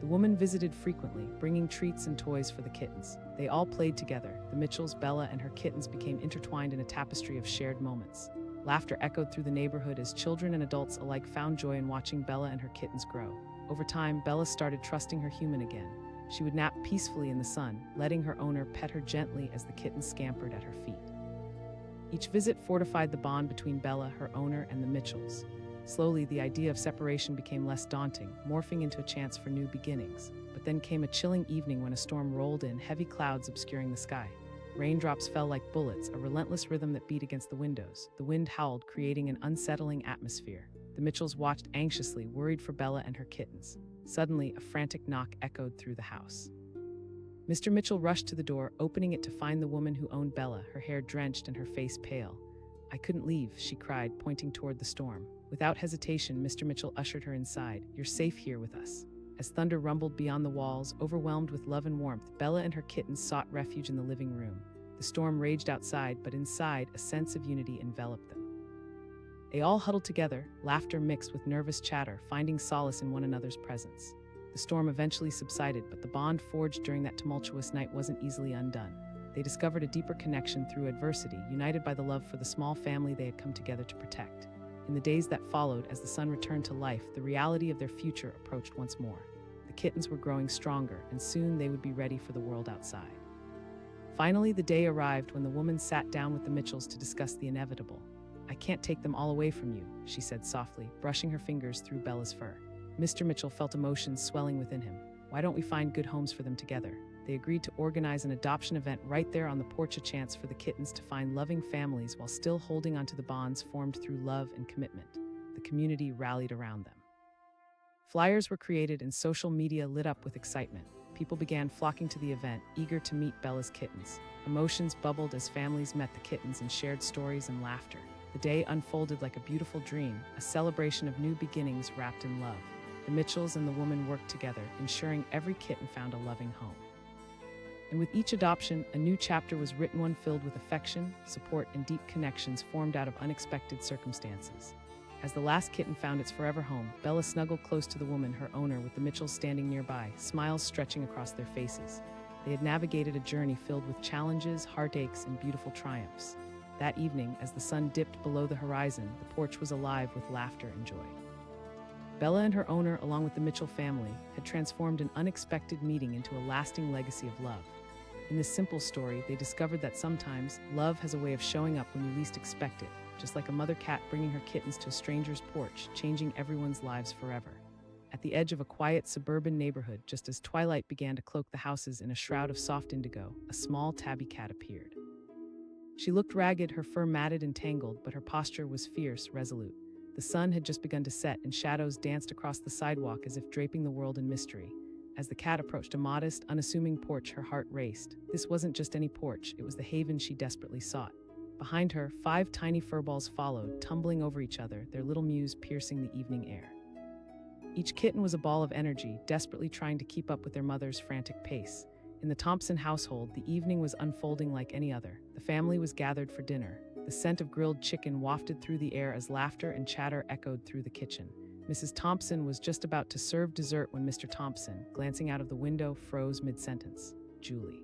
The woman visited frequently, bringing treats and toys for the kittens. They all played together. The Mitchells, Bella, and her kittens became intertwined in a tapestry of shared moments. Laughter echoed through the neighborhood as children and adults alike found joy in watching Bella and her kittens grow. Over time, Bella started trusting her human again. She would nap peacefully in the sun, letting her owner pet her gently as the kittens scampered at her feet. Each visit fortified the bond between Bella, her owner, and the Mitchells. Slowly, the idea of separation became less daunting, morphing into a chance for new beginnings. But then came a chilling evening when a storm rolled in, heavy clouds obscuring the sky. Raindrops fell like bullets, a relentless rhythm that beat against the windows. The wind howled, creating an unsettling atmosphere. The Mitchells watched anxiously, worried for Bella and her kittens. Suddenly, a frantic knock echoed through the house. Mr. Mitchell rushed to the door, opening it to find the woman who owned Bella, her hair drenched and her face pale. "I couldn't leave," she cried, pointing toward the storm. Without hesitation, Mr. Mitchell ushered her inside. "You're safe here with us." As thunder rumbled beyond the walls, overwhelmed with love and warmth, Bella and her kittens sought refuge in the living room. The storm raged outside, but inside, a sense of unity enveloped them. They all huddled together, laughter mixed with nervous chatter, finding solace in one another's presence. The storm eventually subsided, but the bond forged during that tumultuous night wasn't easily undone. They discovered a deeper connection through adversity, united by the love for the small family they had come together to protect. In the days that followed, as the sun returned to life, the reality of their future approached once more. The kittens were growing stronger, and soon they would be ready for the world outside. Finally, the day arrived when the woman sat down with the Mitchells to discuss the inevitable. "I can't take them all away from you," she said softly, brushing her fingers through Bella's fur. Mr. Mitchell felt emotions swelling within him. "Why don't we find good homes for them together?" They agreed to organize an adoption event right there on the porch, a chance for the kittens to find loving families while still holding onto the bonds formed through love and commitment. The community rallied around them. Flyers were created and social media lit up with excitement. People began flocking to the event, eager to meet Bella's kittens. Emotions bubbled as families met the kittens and shared stories and laughter. The day unfolded like a beautiful dream, a celebration of new beginnings wrapped in love. The Mitchells and the woman worked together, ensuring every kitten found a loving home. And with each adoption, a new chapter was written, one filled with affection, support, and deep connections formed out of unexpected circumstances. As the last kitten found its forever home, Bella snuggled close to the woman, her owner, with the Mitchells standing nearby, smiles stretching across their faces. They had navigated a journey filled with challenges, heartaches, and beautiful triumphs. That evening, as the sun dipped below the horizon, the porch was alive with laughter and joy. Bella and her owner, along with the Mitchell family, had transformed an unexpected meeting into a lasting legacy of love. In this simple story, they discovered that sometimes love has a way of showing up when you least expect it, just like a mother cat bringing her kittens to a stranger's porch, changing everyone's lives forever. At the edge of a quiet suburban neighborhood, just as twilight began to cloak the houses in a shroud of soft indigo, a small tabby cat appeared. She looked ragged, her fur matted and tangled, but her posture was fierce, resolute. The sun had just begun to set, and shadows danced across the sidewalk as if draping the world in mystery. As the cat approached a modest, unassuming porch, her heart raced. This wasn't just any porch, it was the haven she desperately sought. Behind her, 5 tiny furballs followed, tumbling over each other, their little mews piercing the evening air. Each kitten was a ball of energy, desperately trying to keep up with their mother's frantic pace. In the Thompson household, the evening was unfolding like any other. The family was gathered for dinner. The scent of grilled chicken wafted through the air as laughter and chatter echoed through the kitchen. Mrs. Thompson was just about to serve dessert when Mr. Thompson, glancing out of the window, froze mid-sentence. "Julie.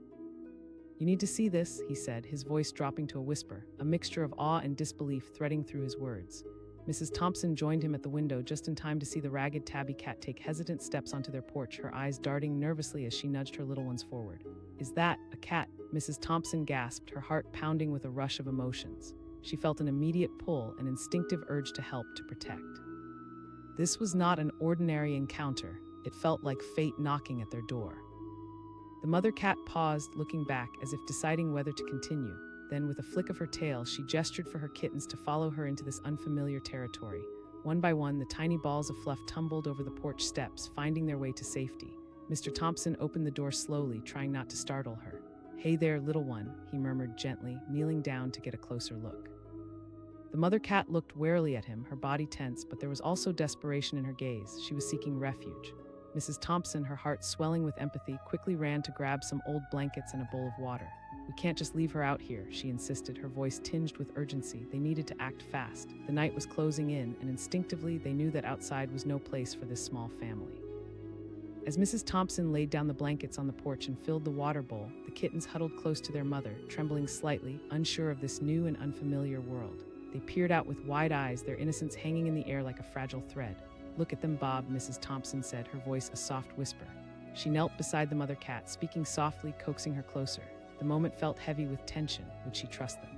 You need to see this," he said, his voice dropping to a whisper, a mixture of awe and disbelief threading through his words. Mrs. Thompson joined him at the window just in time to see the ragged tabby cat take hesitant steps onto their porch, her eyes darting nervously as she nudged her little ones forward. "Is that a cat?" Mrs. Thompson gasped, her heart pounding with a rush of emotions. She felt an immediate pull, an instinctive urge to help, to protect. This was not an ordinary encounter. It felt like fate knocking at their door. The mother cat paused, looking back as if deciding whether to continue. Then, with a flick of her tail, she gestured for her kittens to follow her into this unfamiliar territory. One by one, the tiny balls of fluff tumbled over the porch steps, finding their way to safety. Mr. Thompson opened the door slowly, trying not to startle her. "Hey there, little one," he murmured gently, kneeling down to get a closer look. The mother cat looked warily at him, her body tense, but there was also desperation in her gaze. She was seeking refuge. Mrs. Thompson, her heart swelling with empathy, quickly ran to grab some old blankets and a bowl of water. "We can't just leave her out here," she insisted, her voice tinged with urgency. They needed to act fast. The night was closing in, and instinctively they knew that outside was no place for this small family. As Mrs. Thompson laid down the blankets on the porch and filled the water bowl, the kittens huddled close to their mother, trembling slightly, unsure of this new and unfamiliar world. They peered out with wide eyes, their innocence hanging in the air like a fragile thread. "Look at them, Bob," Mrs. Thompson said, her voice a soft whisper. She knelt beside the mother cat, speaking softly, coaxing her closer. The moment felt heavy with tension. Would she trust them?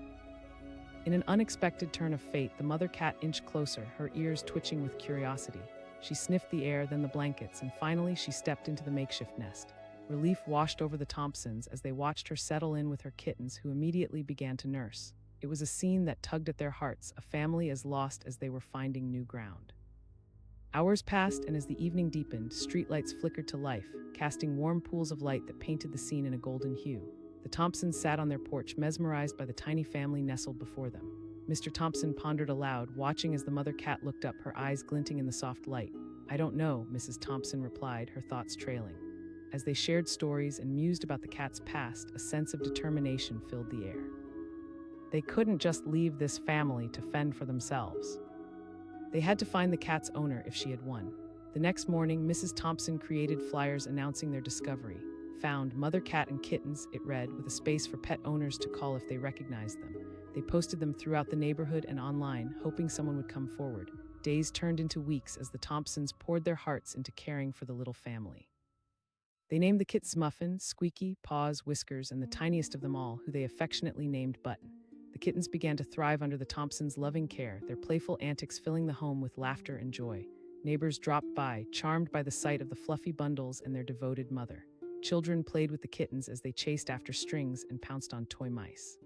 In an unexpected turn of fate, the mother cat inched closer, her ears twitching with curiosity. She sniffed the air, then the blankets, and finally she stepped into the makeshift nest. Relief washed over the Thompsons as they watched her settle in with her kittens, who immediately began to nurse. It was a scene that tugged at their hearts, a family as lost as they were finding new ground. Hours passed, and as the evening deepened, streetlights flickered to life, casting warm pools of light that painted the scene in a golden hue. The Thompsons sat on their porch, mesmerized by the tiny family nestled before them. Mr. Thompson pondered aloud, watching as the mother cat looked up, her eyes glinting in the soft light. "I don't know," Mrs. Thompson replied, her thoughts trailing. As they shared stories and mused about the cat's past, a sense of determination filled the air. They couldn't just leave this family to fend for themselves. They had to find the cat's owner if she had won. The next morning, Mrs. Thompson created flyers announcing their discovery. "Found Mother Cat and Kittens," it read, with a space for pet owners to call if they recognized them. They posted them throughout the neighborhood and online, hoping someone would come forward. Days turned into weeks as the Thompsons poured their hearts into caring for the little family. They named the kits Muffin, Squeaky, Paws, Whiskers, and the tiniest of them all, who they affectionately named Button. The kittens began to thrive under the Thompsons' loving care, their playful antics filling the home with laughter and joy. Neighbors dropped by, charmed by the sight of the fluffy bundles and their devoted mother. Children played with the kittens as they chased after strings and pounced on toy mice.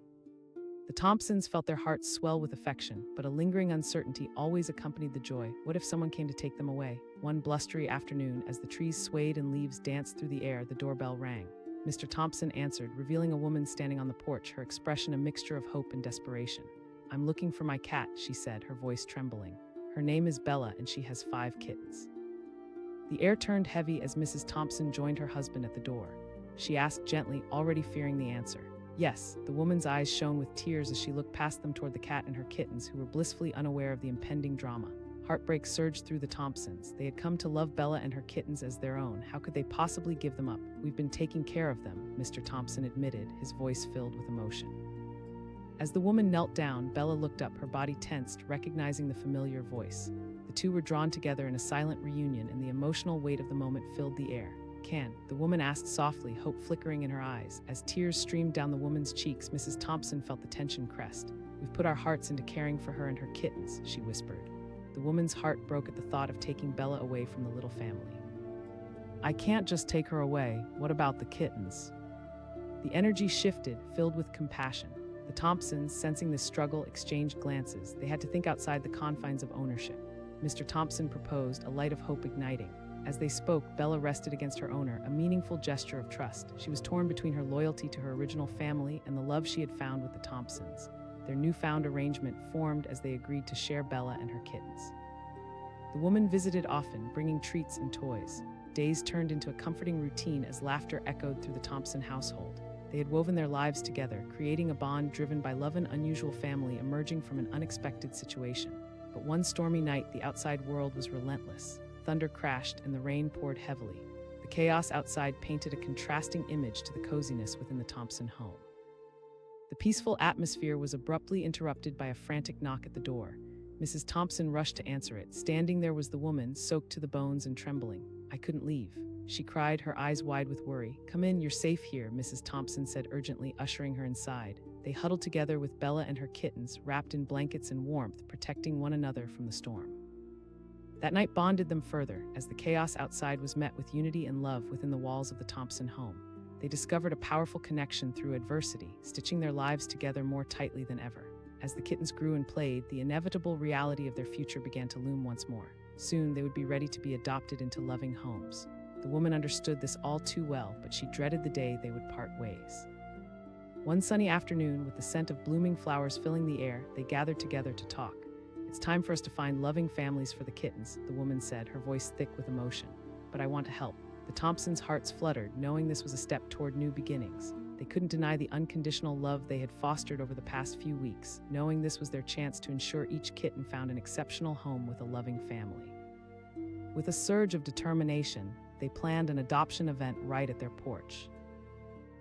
The Thompsons felt their hearts swell with affection, but a lingering uncertainty always accompanied the joy. What if someone came to take them away? One blustery afternoon, as the trees swayed and leaves danced through the air, the doorbell rang. Mr. Thompson answered, revealing a woman standing on the porch, her expression a mixture of hope and desperation. "I'm looking for my cat," she said, her voice trembling. "Her name is Bella, and she has 5 kittens." The air turned heavy as Mrs. Thompson joined her husband at the door. She asked gently, already fearing the answer. "Yes," the woman's eyes shone with tears as she looked past them toward the cat and her kittens, who were blissfully unaware of the impending drama. Heartbreak surged through the Thompsons. They had come to love Bella and her kittens as their own. How could they possibly give them up? "We've been taking care of them," Mr. Thompson admitted, his voice filled with emotion. As the woman knelt down, Bella looked up, her body tensed, recognizing the familiar voice. The two were drawn together in a silent reunion, and the emotional weight of the moment filled the air. "Can?" the woman asked softly, hope flickering in her eyes. As tears streamed down the woman's cheeks, Mrs. Thompson felt the tension crest. "We've put our hearts into caring for her and her kittens," she whispered. The woman's heart broke at the thought of taking Bella away from the little family. "I can't just take her away. What about the kittens?" The energy shifted, filled with compassion. The Thompsons, sensing this struggle, exchanged glances. They had to think outside the confines of ownership. Mr. Thompson proposed, a light of hope igniting. As they spoke, Bella rested against her owner, a meaningful gesture of trust. She was torn between her loyalty to her original family and the love she had found with the Thompsons. Their newfound arrangement formed as they agreed to share Bella and her kittens. The woman visited often, bringing treats and toys. Days turned into a comforting routine as laughter echoed through the Thompson household. They had woven their lives together, creating a bond driven by love and unusual family emerging from an unexpected situation. But one stormy night, the outside world was relentless. Thunder crashed and the rain poured heavily. The chaos outside painted a contrasting image to the coziness within the Thompson home. The peaceful atmosphere was abruptly interrupted by a frantic knock at the door. Mrs. Thompson rushed to answer it. Standing there was the woman, soaked to the bones and trembling. "I couldn't leave," she cried, her eyes wide with worry. "Come in, you're safe here," Mrs. Thompson said urgently, ushering her inside. They huddled together with Bella and her kittens, wrapped in blankets and warmth, protecting one another from the storm. That night bonded them further, as the chaos outside was met with unity and love within the walls of the Thompson home. They discovered a powerful connection through adversity, stitching their lives together more tightly than ever. As the kittens grew and played, the inevitable reality of their future began to loom once more. Soon they would be ready to be adopted into loving homes. The woman understood this all too well, but she dreaded the day they would part ways. One sunny afternoon, with the scent of blooming flowers filling the air, they gathered together to talk. "It's time for us to find loving families for the kittens," the woman said, her voice thick with emotion. "But I want to help." The Thompsons' hearts fluttered, knowing this was a step toward new beginnings. They couldn't deny the unconditional love they had fostered over the past few weeks, knowing this was their chance to ensure each kitten found an exceptional home with a loving family. With a surge of determination, they planned an adoption event right at their porch.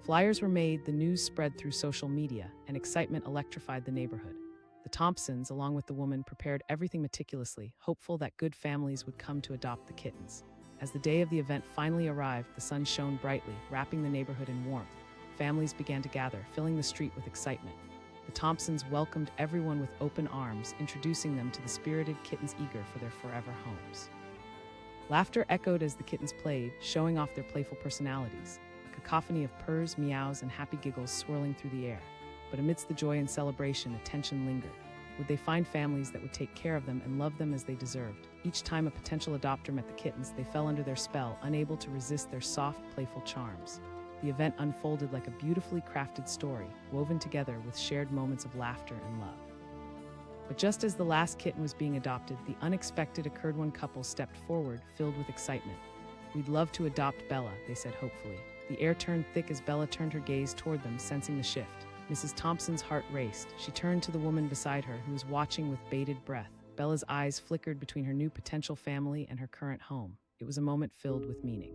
Flyers were made, the news spread through social media, and excitement electrified the neighborhood. The Thompsons, along with the woman, prepared everything meticulously, hopeful that good families would come to adopt the kittens. As the day of the event finally arrived, the sun shone brightly, wrapping the neighborhood in warmth. Families began to gather, filling the street with excitement. The Thompsons welcomed everyone with open arms, introducing them to the spirited kittens eager for their forever homes. Laughter echoed as the kittens played, showing off their playful personalities, a cacophony of purrs, meows, and happy giggles swirling through the air. But amidst the joy and celebration, a tension lingered. Would they find families that would take care of them and love them as they deserved? Each time a potential adopter met the kittens, they fell under their spell, unable to resist their soft, playful charms. The event unfolded like a beautifully crafted story, woven together with shared moments of laughter and love. But just as the last kitten was being adopted, the unexpected occurred. One couple stepped forward, filled with excitement. "We'd love to adopt Bella," they said hopefully. The air turned thick as Bella turned her gaze toward them, sensing the shift. Mrs. Thompson's heart raced. She turned to the woman beside her, who was watching with bated breath. Bella's eyes flickered between her new potential family and her current home. It was a moment filled with meaning.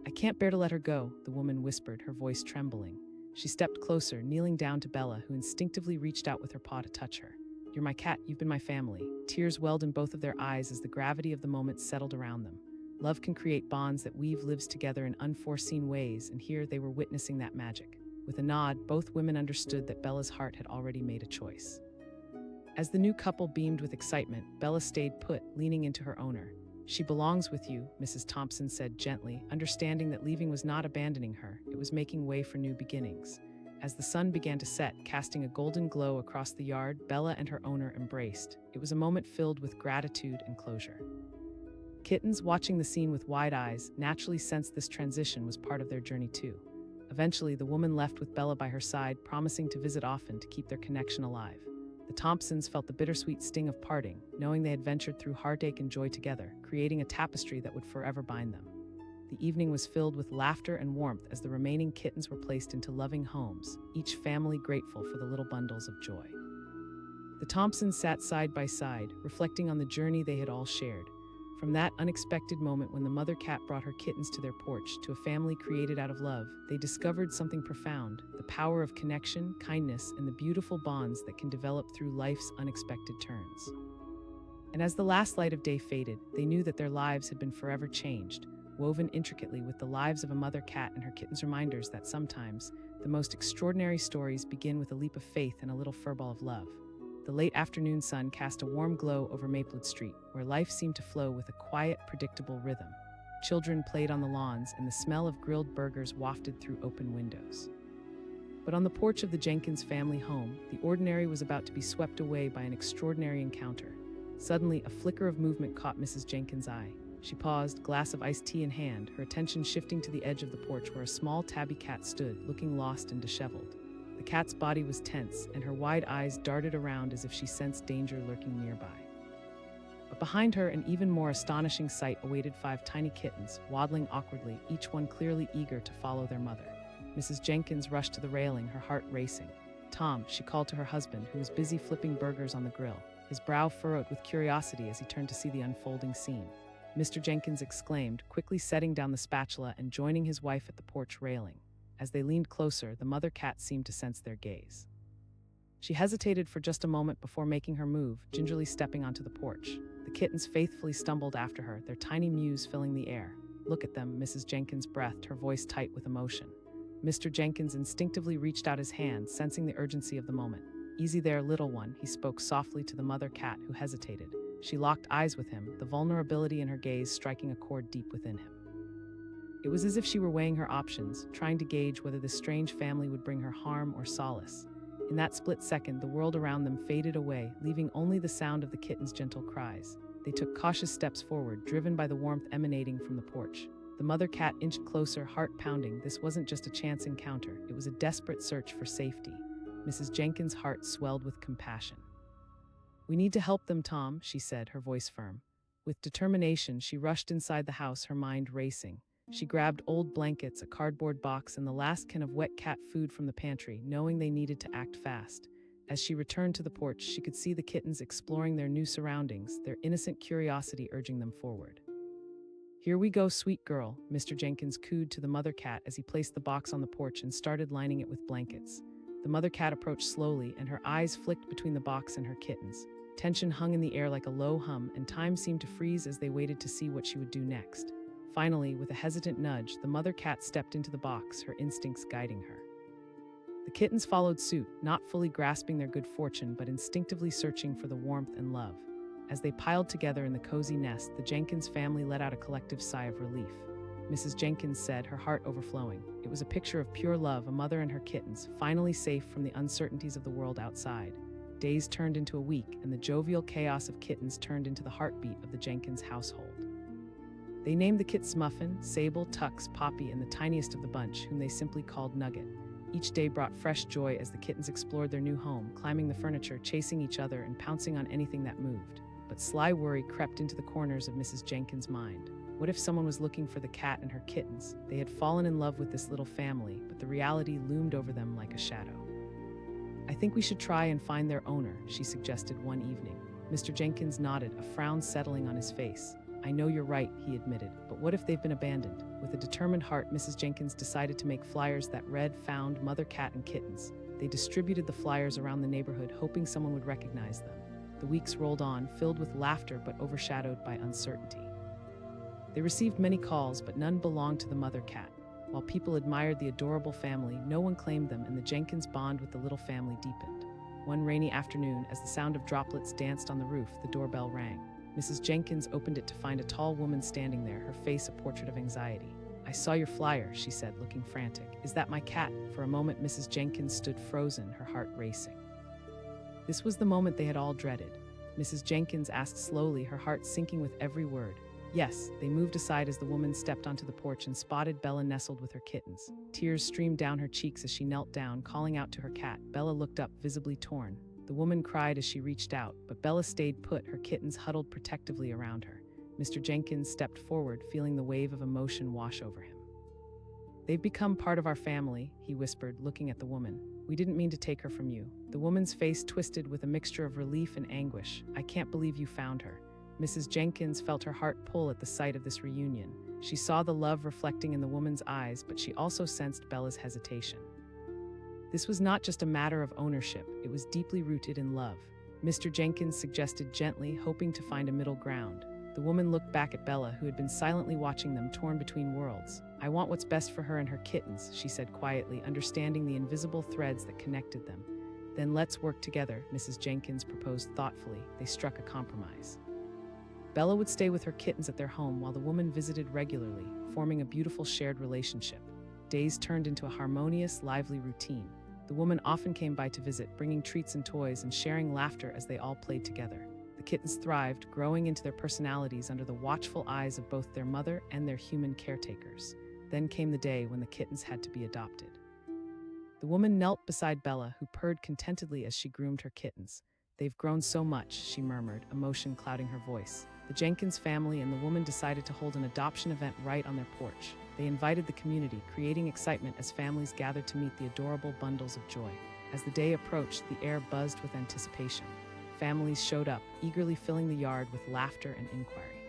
"I can't bear to let her go," the woman whispered, her voice trembling. She stepped closer, kneeling down to Bella, who instinctively reached out with her paw to touch her. "You're my cat, you've been my family." Tears welled in both of their eyes as the gravity of the moment settled around them. Love can create bonds that weave lives together in unforeseen ways, and here they were witnessing that magic. With a nod, both women understood that Bella's heart had already made a choice. As the new couple beamed with excitement, Bella stayed put, leaning into her owner. "She belongs with you," Mrs. Thompson said gently, understanding that leaving was not abandoning her, it was making way for new beginnings. As the sun began to set, casting a golden glow across the yard, Bella and her owner embraced. It was a moment filled with gratitude and closure. Kittens, watching the scene with wide eyes, naturally sensed this transition was part of their journey too. Eventually, the woman left with Bella by her side, promising to visit often to keep their connection alive. The Thompsons felt the bittersweet sting of parting, knowing they had ventured through heartache and joy together, creating a tapestry that would forever bind them. The evening was filled with laughter and warmth as the remaining kittens were placed into loving homes, each family grateful for the little bundles of joy. The Thompsons sat side by side, reflecting on the journey they had all shared. From that unexpected moment when the mother cat brought her kittens to their porch to a family created out of love, they discovered something profound: the power of connection, kindness, and the beautiful bonds that can develop through life's unexpected turns. And as the last light of day faded, they knew that their lives had been forever changed, woven intricately with the lives of a mother cat and her kittens, reminders that sometimes the most extraordinary stories begin with a leap of faith and a little furball of love. The late afternoon sun cast a warm glow over Maplewood Street, where life seemed to flow with a quiet, predictable rhythm. Children played on the lawns, and the smell of grilled burgers wafted through open windows. But on the porch of the Jenkins family home, the ordinary was about to be swept away by an extraordinary encounter. Suddenly, a flicker of movement caught Mrs. Jenkins' eye. She paused, glass of iced tea in hand, her attention shifting to the edge of the porch where a small tabby cat stood, looking lost and disheveled. The cat's body was tense, and her wide eyes darted around as if she sensed danger lurking nearby. But behind her, an even more astonishing sight awaited: 5 tiny kittens, waddling awkwardly, each one clearly eager to follow their mother. Mrs. Jenkins rushed to the railing, her heart racing. "Tom," she called to her husband, who was busy flipping burgers on the grill, his brow furrowed with curiosity as he turned to see the unfolding scene. Mr. Jenkins exclaimed, quickly setting down the spatula and joining his wife at the porch railing. As they leaned closer, the mother cat seemed to sense their gaze. She hesitated for just a moment before making her move, gingerly stepping onto the porch. The kittens faithfully stumbled after her, their tiny mews filling the air. "Look at them," Mrs. Jenkins breathed, her voice tight with emotion. Mr. Jenkins instinctively reached out his hand, sensing the urgency of the moment. "Easy there, little one," he spoke softly to the mother cat, who hesitated. She locked eyes with him, the vulnerability in her gaze striking a chord deep within him. It was as if she were weighing her options, trying to gauge whether this strange family would bring her harm or solace. In that split second, the world around them faded away, leaving only the sound of the kittens' gentle cries. They took cautious steps forward, driven by the warmth emanating from the porch. The mother cat inched closer, heart pounding. This wasn't just a chance encounter, it was a desperate search for safety. Mrs. Jenkins' heart swelled with compassion. "We need to help them, Tom," she said, her voice firm. With determination, she rushed inside the house, her mind racing. She grabbed old blankets, a cardboard box, and the last can of wet cat food from the pantry, knowing they needed to act fast. As she returned to the porch, she could see the kittens exploring their new surroundings, their innocent curiosity urging them forward. "Here we go, sweet girl," Mr. Jenkins cooed to the mother cat as he placed the box on the porch and started lining it with blankets. The mother cat approached slowly, and her eyes flicked between the box and her kittens. Tension hung in the air like a low hum, and time seemed to freeze as they waited to see what she would do next. Finally, with a hesitant nudge, the mother cat stepped into the box, her instincts guiding her. The kittens followed suit, not fully grasping their good fortune but instinctively searching for the warmth and love. As they piled together in the cozy nest, the Jenkins family let out a collective sigh of relief. Mrs. Jenkins said, her heart overflowing. It was a picture of pure love, a mother and her kittens, finally safe from the uncertainties of the world outside. Days turned into a week, and the jovial chaos of kittens turned into the heartbeat of the Jenkins household. They named the kits Muffin, Sable, Tux, Poppy, and the tiniest of the bunch, whom they simply called Nugget. Each day brought fresh joy as the kittens explored their new home, climbing the furniture, chasing each other, and pouncing on anything that moved. But sly worry crept into the corners of Mrs. Jenkins' mind. What if someone was looking for the cat and her kittens? They had fallen in love with this little family, but the reality loomed over them like a shadow. "I think we should try and find their owner," she suggested one evening. Mr. Jenkins nodded, a frown settling on his face. "I know you're right," he admitted, "but what if they've been abandoned?" With a determined heart, Mrs. Jenkins decided to make flyers that read, "Found Mother Cat and Kittens." They distributed the flyers around the neighborhood, hoping someone would recognize them. The weeks rolled on, filled with laughter but overshadowed by uncertainty. They received many calls, but none belonged to the mother cat. While people admired the adorable family, no one claimed them, and the Jenkins bond with the little family deepened. One rainy afternoon, as the sound of droplets danced on the roof, the doorbell rang. Mrs. Jenkins opened it to find a tall woman standing there, her face a portrait of anxiety. "I saw your flyer," she said, looking frantic. "Is that my cat?" For a moment, Mrs. Jenkins stood frozen, her heart racing. This was the moment they had all dreaded. Mrs. Jenkins asked slowly, her heart sinking with every word. "Yes." They moved aside as the woman stepped onto the porch and spotted Bella nestled with her kittens. Tears streamed down her cheeks as she knelt down, calling out to her cat. Bella looked up, visibly torn. The woman cried as she reached out, but Bella stayed put, her kittens huddled protectively around her. Mr. Jenkins stepped forward, feeling the wave of emotion wash over him. "They've become part of our family," he whispered, looking at the woman. "We didn't mean to take her from you." The woman's face twisted with a mixture of relief and anguish. "I can't believe you found her." Mrs. Jenkins felt her heart pull at the sight of this reunion. She saw the love reflecting in the woman's eyes, but she also sensed Bella's hesitation. This was not just a matter of ownership, it was deeply rooted in love. Mr. Jenkins suggested gently, hoping to find a middle ground. The woman looked back at Bella, who had been silently watching them, torn between worlds. "I want what's best for her and her kittens," she said quietly, understanding the invisible threads that connected them. "Then let's work together," Mrs. Jenkins proposed thoughtfully. They struck a compromise. Bella would stay with her kittens at their home while the woman visited regularly, forming a beautiful shared relationship. Days turned into a harmonious, lively routine. The woman often came by to visit, bringing treats and toys and sharing laughter as they all played together. The kittens thrived, growing into their personalities under the watchful eyes of both their mother and their human caretakers. Then came the day when the kittens had to be adopted. The woman knelt beside Bella, who purred contentedly as she groomed her kittens. "They've grown so much," she murmured, emotion clouding her voice. The Jenkins family and the woman decided to hold an adoption event right on their porch. They invited the community, creating excitement as families gathered to meet the adorable bundles of joy. As the day approached, the air buzzed with anticipation. Families showed up, eagerly filling the yard with laughter and inquiry.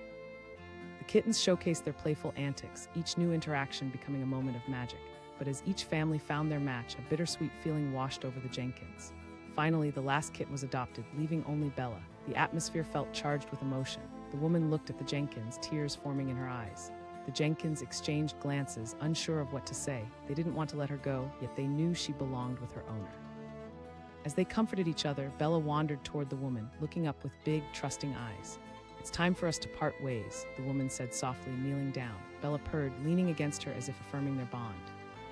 The kittens showcased their playful antics, each new interaction becoming a moment of magic. But as each family found their match, a bittersweet feeling washed over the Jenkins. Finally, the last kitten was adopted, leaving only Bella. The atmosphere felt charged with emotion. The woman looked at the Jenkins, tears forming in her eyes. The Jenkins exchanged glances, unsure of what to say. They didn't want to let her go, yet they knew she belonged with her owner. As they comforted each other, Bella wandered toward the woman, looking up with big, trusting eyes. "It's time for us to part ways," the woman said softly, kneeling down. Bella purred, leaning against her as if affirming their bond.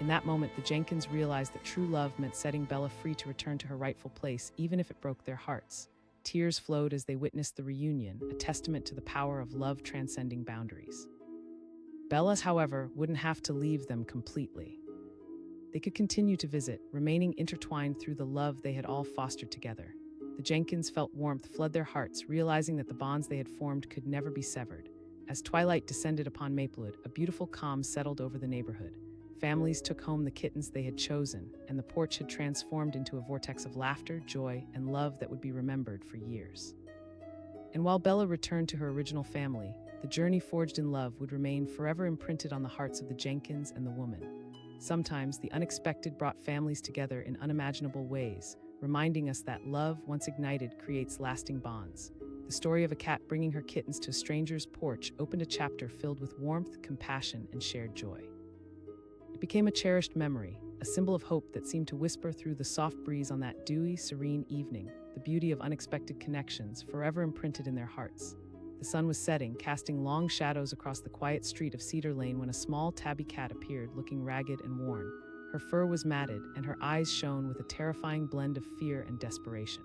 In that moment, the Jenkins realized that true love meant setting Bella free to return to her rightful place, even if it broke their hearts. Tears flowed as they witnessed the reunion, a testament to the power of love transcending boundaries. Bella, however, wouldn't have to leave them completely. They could continue to visit, remaining intertwined through the love they had all fostered together. The Jenkins felt warmth flood their hearts, realizing that the bonds they had formed could never be severed. As twilight descended upon Maplewood, a beautiful calm settled over the neighborhood. Families took home the kittens they had chosen, and the porch had transformed into a vortex of laughter, joy, and love that would be remembered for years. And while Bella returned to her original family, the journey forged in love would remain forever imprinted on the hearts of the Jenkins and the woman. Sometimes the unexpected brought families together in unimaginable ways, reminding us that love, once ignited, creates lasting bonds. The story of a cat bringing her kittens to a stranger's porch opened a chapter filled with warmth, compassion, and shared joy. It became a cherished memory, a symbol of hope that seemed to whisper through the soft breeze on that dewy, serene evening, the beauty of unexpected connections forever imprinted in their hearts. The sun was setting, casting long shadows across the quiet street of Cedar Lane when a small tabby cat appeared, looking ragged and worn. Her fur was matted, and her eyes shone with a terrifying blend of fear and desperation.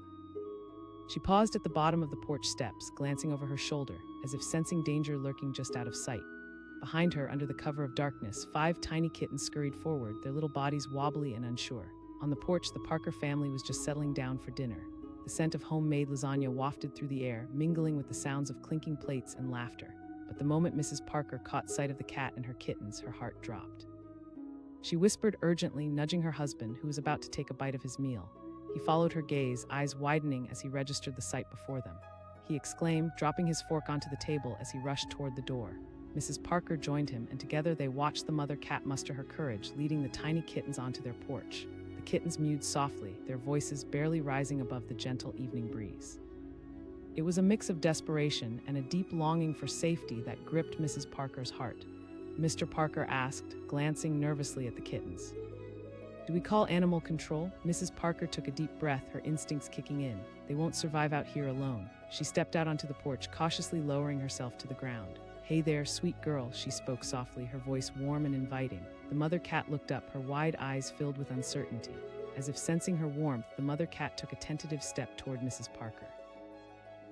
She paused at the bottom of the porch steps, glancing over her shoulder, as if sensing danger lurking just out of sight. Behind her, under the cover of darkness, 5 tiny kittens scurried forward, their little bodies wobbly and unsure. On the porch, the Parker family was just settling down for dinner. The scent of homemade lasagna wafted through the air, mingling with the sounds of clinking plates and laughter. But the moment Mrs. Parker caught sight of the cat and her kittens, her heart dropped. She whispered urgently, nudging her husband, who was about to take a bite of his meal. He followed her gaze, eyes widening as he registered the sight before them. He exclaimed, dropping his fork onto the table as he rushed toward the door. Mrs. Parker joined him, and together they watched the mother cat muster her courage, leading the tiny kittens onto their porch. The kittens mewed softly, their voices barely rising above the gentle evening breeze. It was a mix of desperation and a deep longing for safety that gripped Mrs. Parker's heart. Mr. Parker asked, glancing nervously at the kittens. "Do we call animal control?" Mrs. Parker took a deep breath, her instincts kicking in. "They won't survive out here alone." She stepped out onto the porch, cautiously lowering herself to the ground. "Hey there, sweet girl," she spoke softly, her voice warm and inviting. The mother cat looked up, her wide eyes filled with uncertainty. As if sensing her warmth, the mother cat took a tentative step toward Mrs. Parker.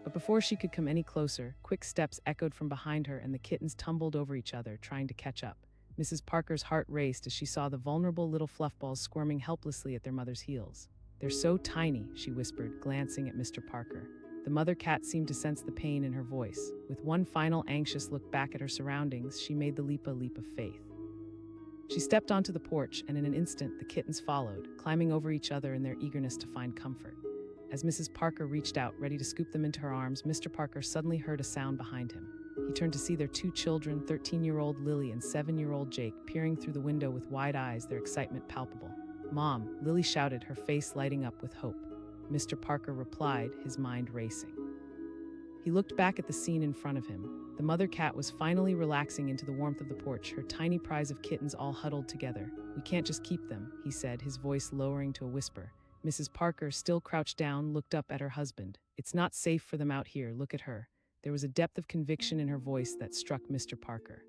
But before she could come any closer, quick steps echoed from behind her and the kittens tumbled over each other, trying to catch up. Mrs. Parker's heart raced as she saw the vulnerable little fluffballs squirming helplessly at their mother's heels. "They're so tiny," she whispered, glancing at Mr. Parker. The mother cat seemed to sense the pain in her voice. With one final anxious look back at her surroundings, she made the leap of faith. She stepped onto the porch, and in an instant, the kittens followed, climbing over each other in their eagerness to find comfort. As Mrs. Parker reached out, ready to scoop them into her arms, Mr. Parker suddenly heard a sound behind him. He turned to see their 2 children, 13-year-old Lily and 7-year-old Jake, peering through the window with wide eyes, their excitement palpable. "Mom," Lily shouted, her face lighting up with hope. Mr. Parker replied, his mind racing. He looked back at the scene in front of him. The mother cat was finally relaxing into the warmth of the porch, her tiny prize of kittens all huddled together. "We can't just keep them," he said, his voice lowering to a whisper. Mrs. Parker, still crouched down, looked up at her husband. "It's not safe for them out here, look at her." There was a depth of conviction in her voice that struck Mr. Parker.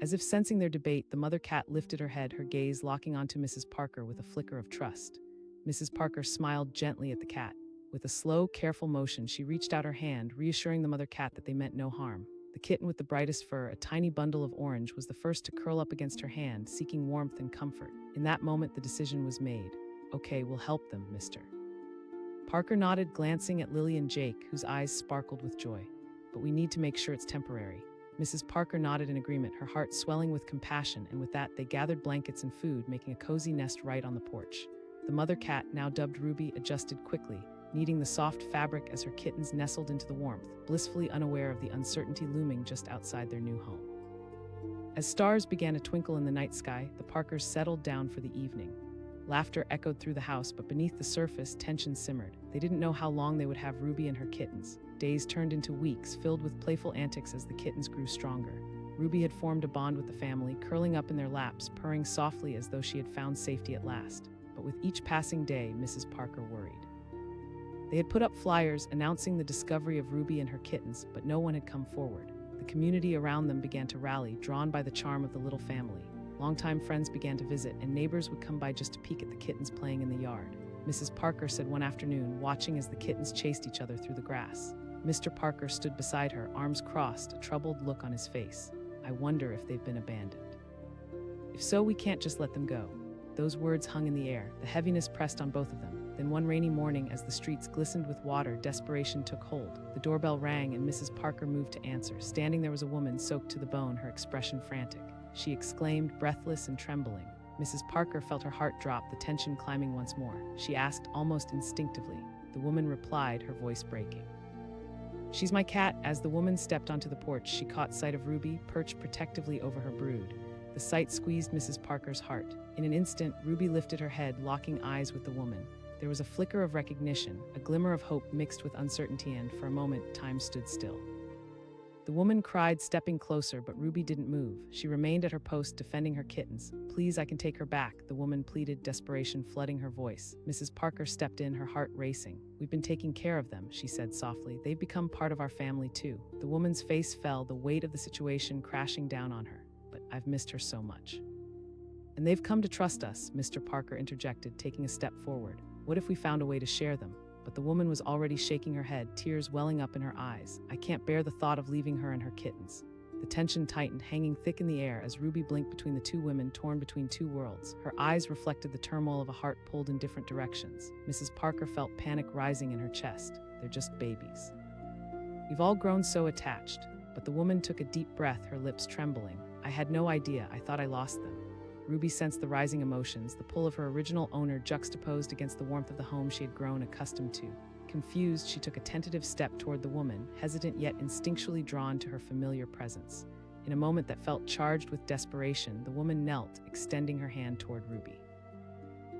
As if sensing their debate, the mother cat lifted her head, her gaze locking onto Mrs. Parker with a flicker of trust. Mrs. Parker smiled gently at the cat. With a slow, careful motion, she reached out her hand, reassuring the mother cat that they meant no harm. The kitten with the brightest fur, a tiny bundle of orange, was the first to curl up against her hand, seeking warmth and comfort. In that moment, the decision was made. "Okay, we'll help them, Mr. Parker nodded, glancing at Lily and Jake, whose eyes sparkled with joy. "But we need to make sure it's temporary." Mrs. Parker nodded in agreement, her heart swelling with compassion, and with that, they gathered blankets and food, making a cozy nest right on the porch. The mother cat, now dubbed Ruby, adjusted quickly, kneading the soft fabric as her kittens nestled into the warmth, blissfully unaware of the uncertainty looming just outside their new home. As stars began to twinkle in the night sky, the Parkers settled down for the evening. Laughter echoed through the house, but beneath the surface, tension simmered. They didn't know how long they would have Ruby and her kittens. Days turned into weeks, filled with playful antics as the kittens grew stronger. Ruby had formed a bond with the family, curling up in their laps, purring softly as though she had found safety at last. But with each passing day, Mrs. Parker worried. They had put up flyers announcing the discovery of Ruby and her kittens, but no one had come forward. The community around them began to rally, drawn by the charm of the little family. Longtime friends began to visit, and neighbors would come by just to peek at the kittens playing in the yard. Mrs. Parker said one afternoon, watching as the kittens chased each other through the grass. Mr. Parker stood beside her, arms crossed, a troubled look on his face. "I wonder if they've been abandoned. If so, we can't just let them go." Those words hung in the air, the heaviness pressed on both of them. Then one rainy morning, as the streets glistened with water, desperation took hold. The doorbell rang, and Mrs. Parker moved to answer. Standing there was a woman soaked to the bone, her expression frantic. She exclaimed, breathless and trembling. Mrs. Parker felt her heart drop, the tension climbing once more. She asked almost instinctively. The woman replied, her voice breaking. "She's my cat." As the woman stepped onto the porch, she caught sight of Ruby, perched protectively over her brood. The sight squeezed Mrs. Parker's heart. In an instant, Ruby lifted her head, locking eyes with the woman. There was a flicker of recognition, a glimmer of hope mixed with uncertainty, and, for a moment, time stood still. The woman cried, stepping closer, but Ruby didn't move. She remained at her post, defending her kittens. "Please, I can take her back," the woman pleaded, desperation flooding her voice. Mrs. Parker stepped in, her heart racing. "We've been taking care of them," she said softly. "They've become part of our family, too." The woman's face fell, the weight of the situation crashing down on her. "But I've missed her so much." "And they've come to trust us," Mr. Parker interjected, taking a step forward. "What if we found a way to share them?" But the woman was already shaking her head, tears welling up in her eyes. "I can't bear the thought of leaving her and her kittens." The tension tightened, hanging thick in the air as Ruby blinked between the two women, torn between two worlds. Her eyes reflected the turmoil of a heart pulled in different directions. Mrs. Parker felt panic rising in her chest. "They're just babies. We've all grown so attached." But the woman took a deep breath, her lips trembling. "I had no idea. I thought I lost them." Ruby sensed the rising emotions, the pull of her original owner juxtaposed against the warmth of the home she had grown accustomed to. Confused, she took a tentative step toward the woman, hesitant yet instinctually drawn to her familiar presence. In a moment that felt charged with desperation, the woman knelt, extending her hand toward Ruby.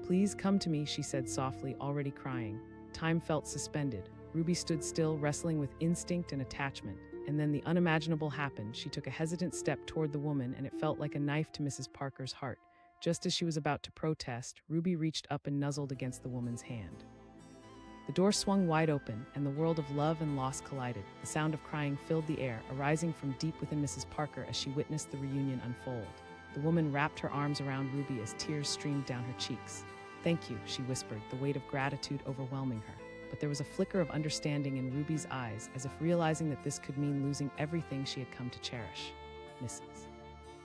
"Please come to me," she said softly, already crying. Time felt suspended. Ruby stood still, wrestling with instinct and attachment. And then the unimaginable happened. She took a hesitant step toward the woman, and it felt like a knife to Mrs. Parker's heart. Just as she was about to protest, Ruby reached up and nuzzled against the woman's hand. The door swung wide open, and the world of love and loss collided. The sound of crying filled the air, arising from deep within Mrs. Parker as she witnessed the reunion unfold. The woman wrapped her arms around Ruby as tears streamed down her cheeks. "Thank you," she whispered, the weight of gratitude overwhelming her. But there was a flicker of understanding in Ruby's eyes, as if realizing that this could mean losing everything she had come to cherish. Mrs.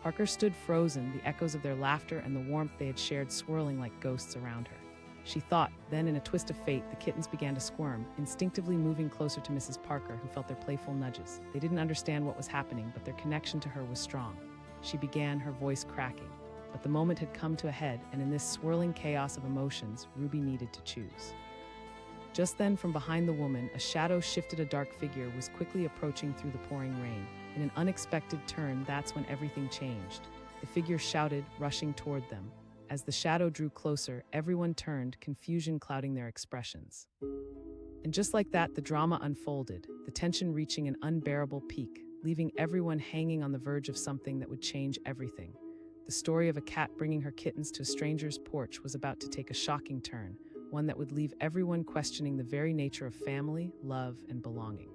Parker stood frozen, the echoes of their laughter and the warmth they had shared swirling like ghosts around her. She thought, then in a twist of fate, the kittens began to squirm, instinctively moving closer to Mrs. Parker, who felt their playful nudges. They didn't understand what was happening, but their connection to her was strong. She began, her voice cracking. But the moment had come to a head, and in this swirling chaos of emotions, Ruby needed to choose. Just then, from behind the woman, a shadow shifted. A dark figure was quickly approaching through the pouring rain. In an unexpected turn, that's when everything changed. The figure shouted, rushing toward them. As the shadow drew closer, everyone turned, confusion clouding their expressions. And just like that, the drama unfolded, the tension reaching an unbearable peak, leaving everyone hanging on the verge of something that would change everything. The story of a cat bringing her kittens to a stranger's porch was about to take a shocking turn, one that would leave everyone questioning the very nature of family, love, and belonging.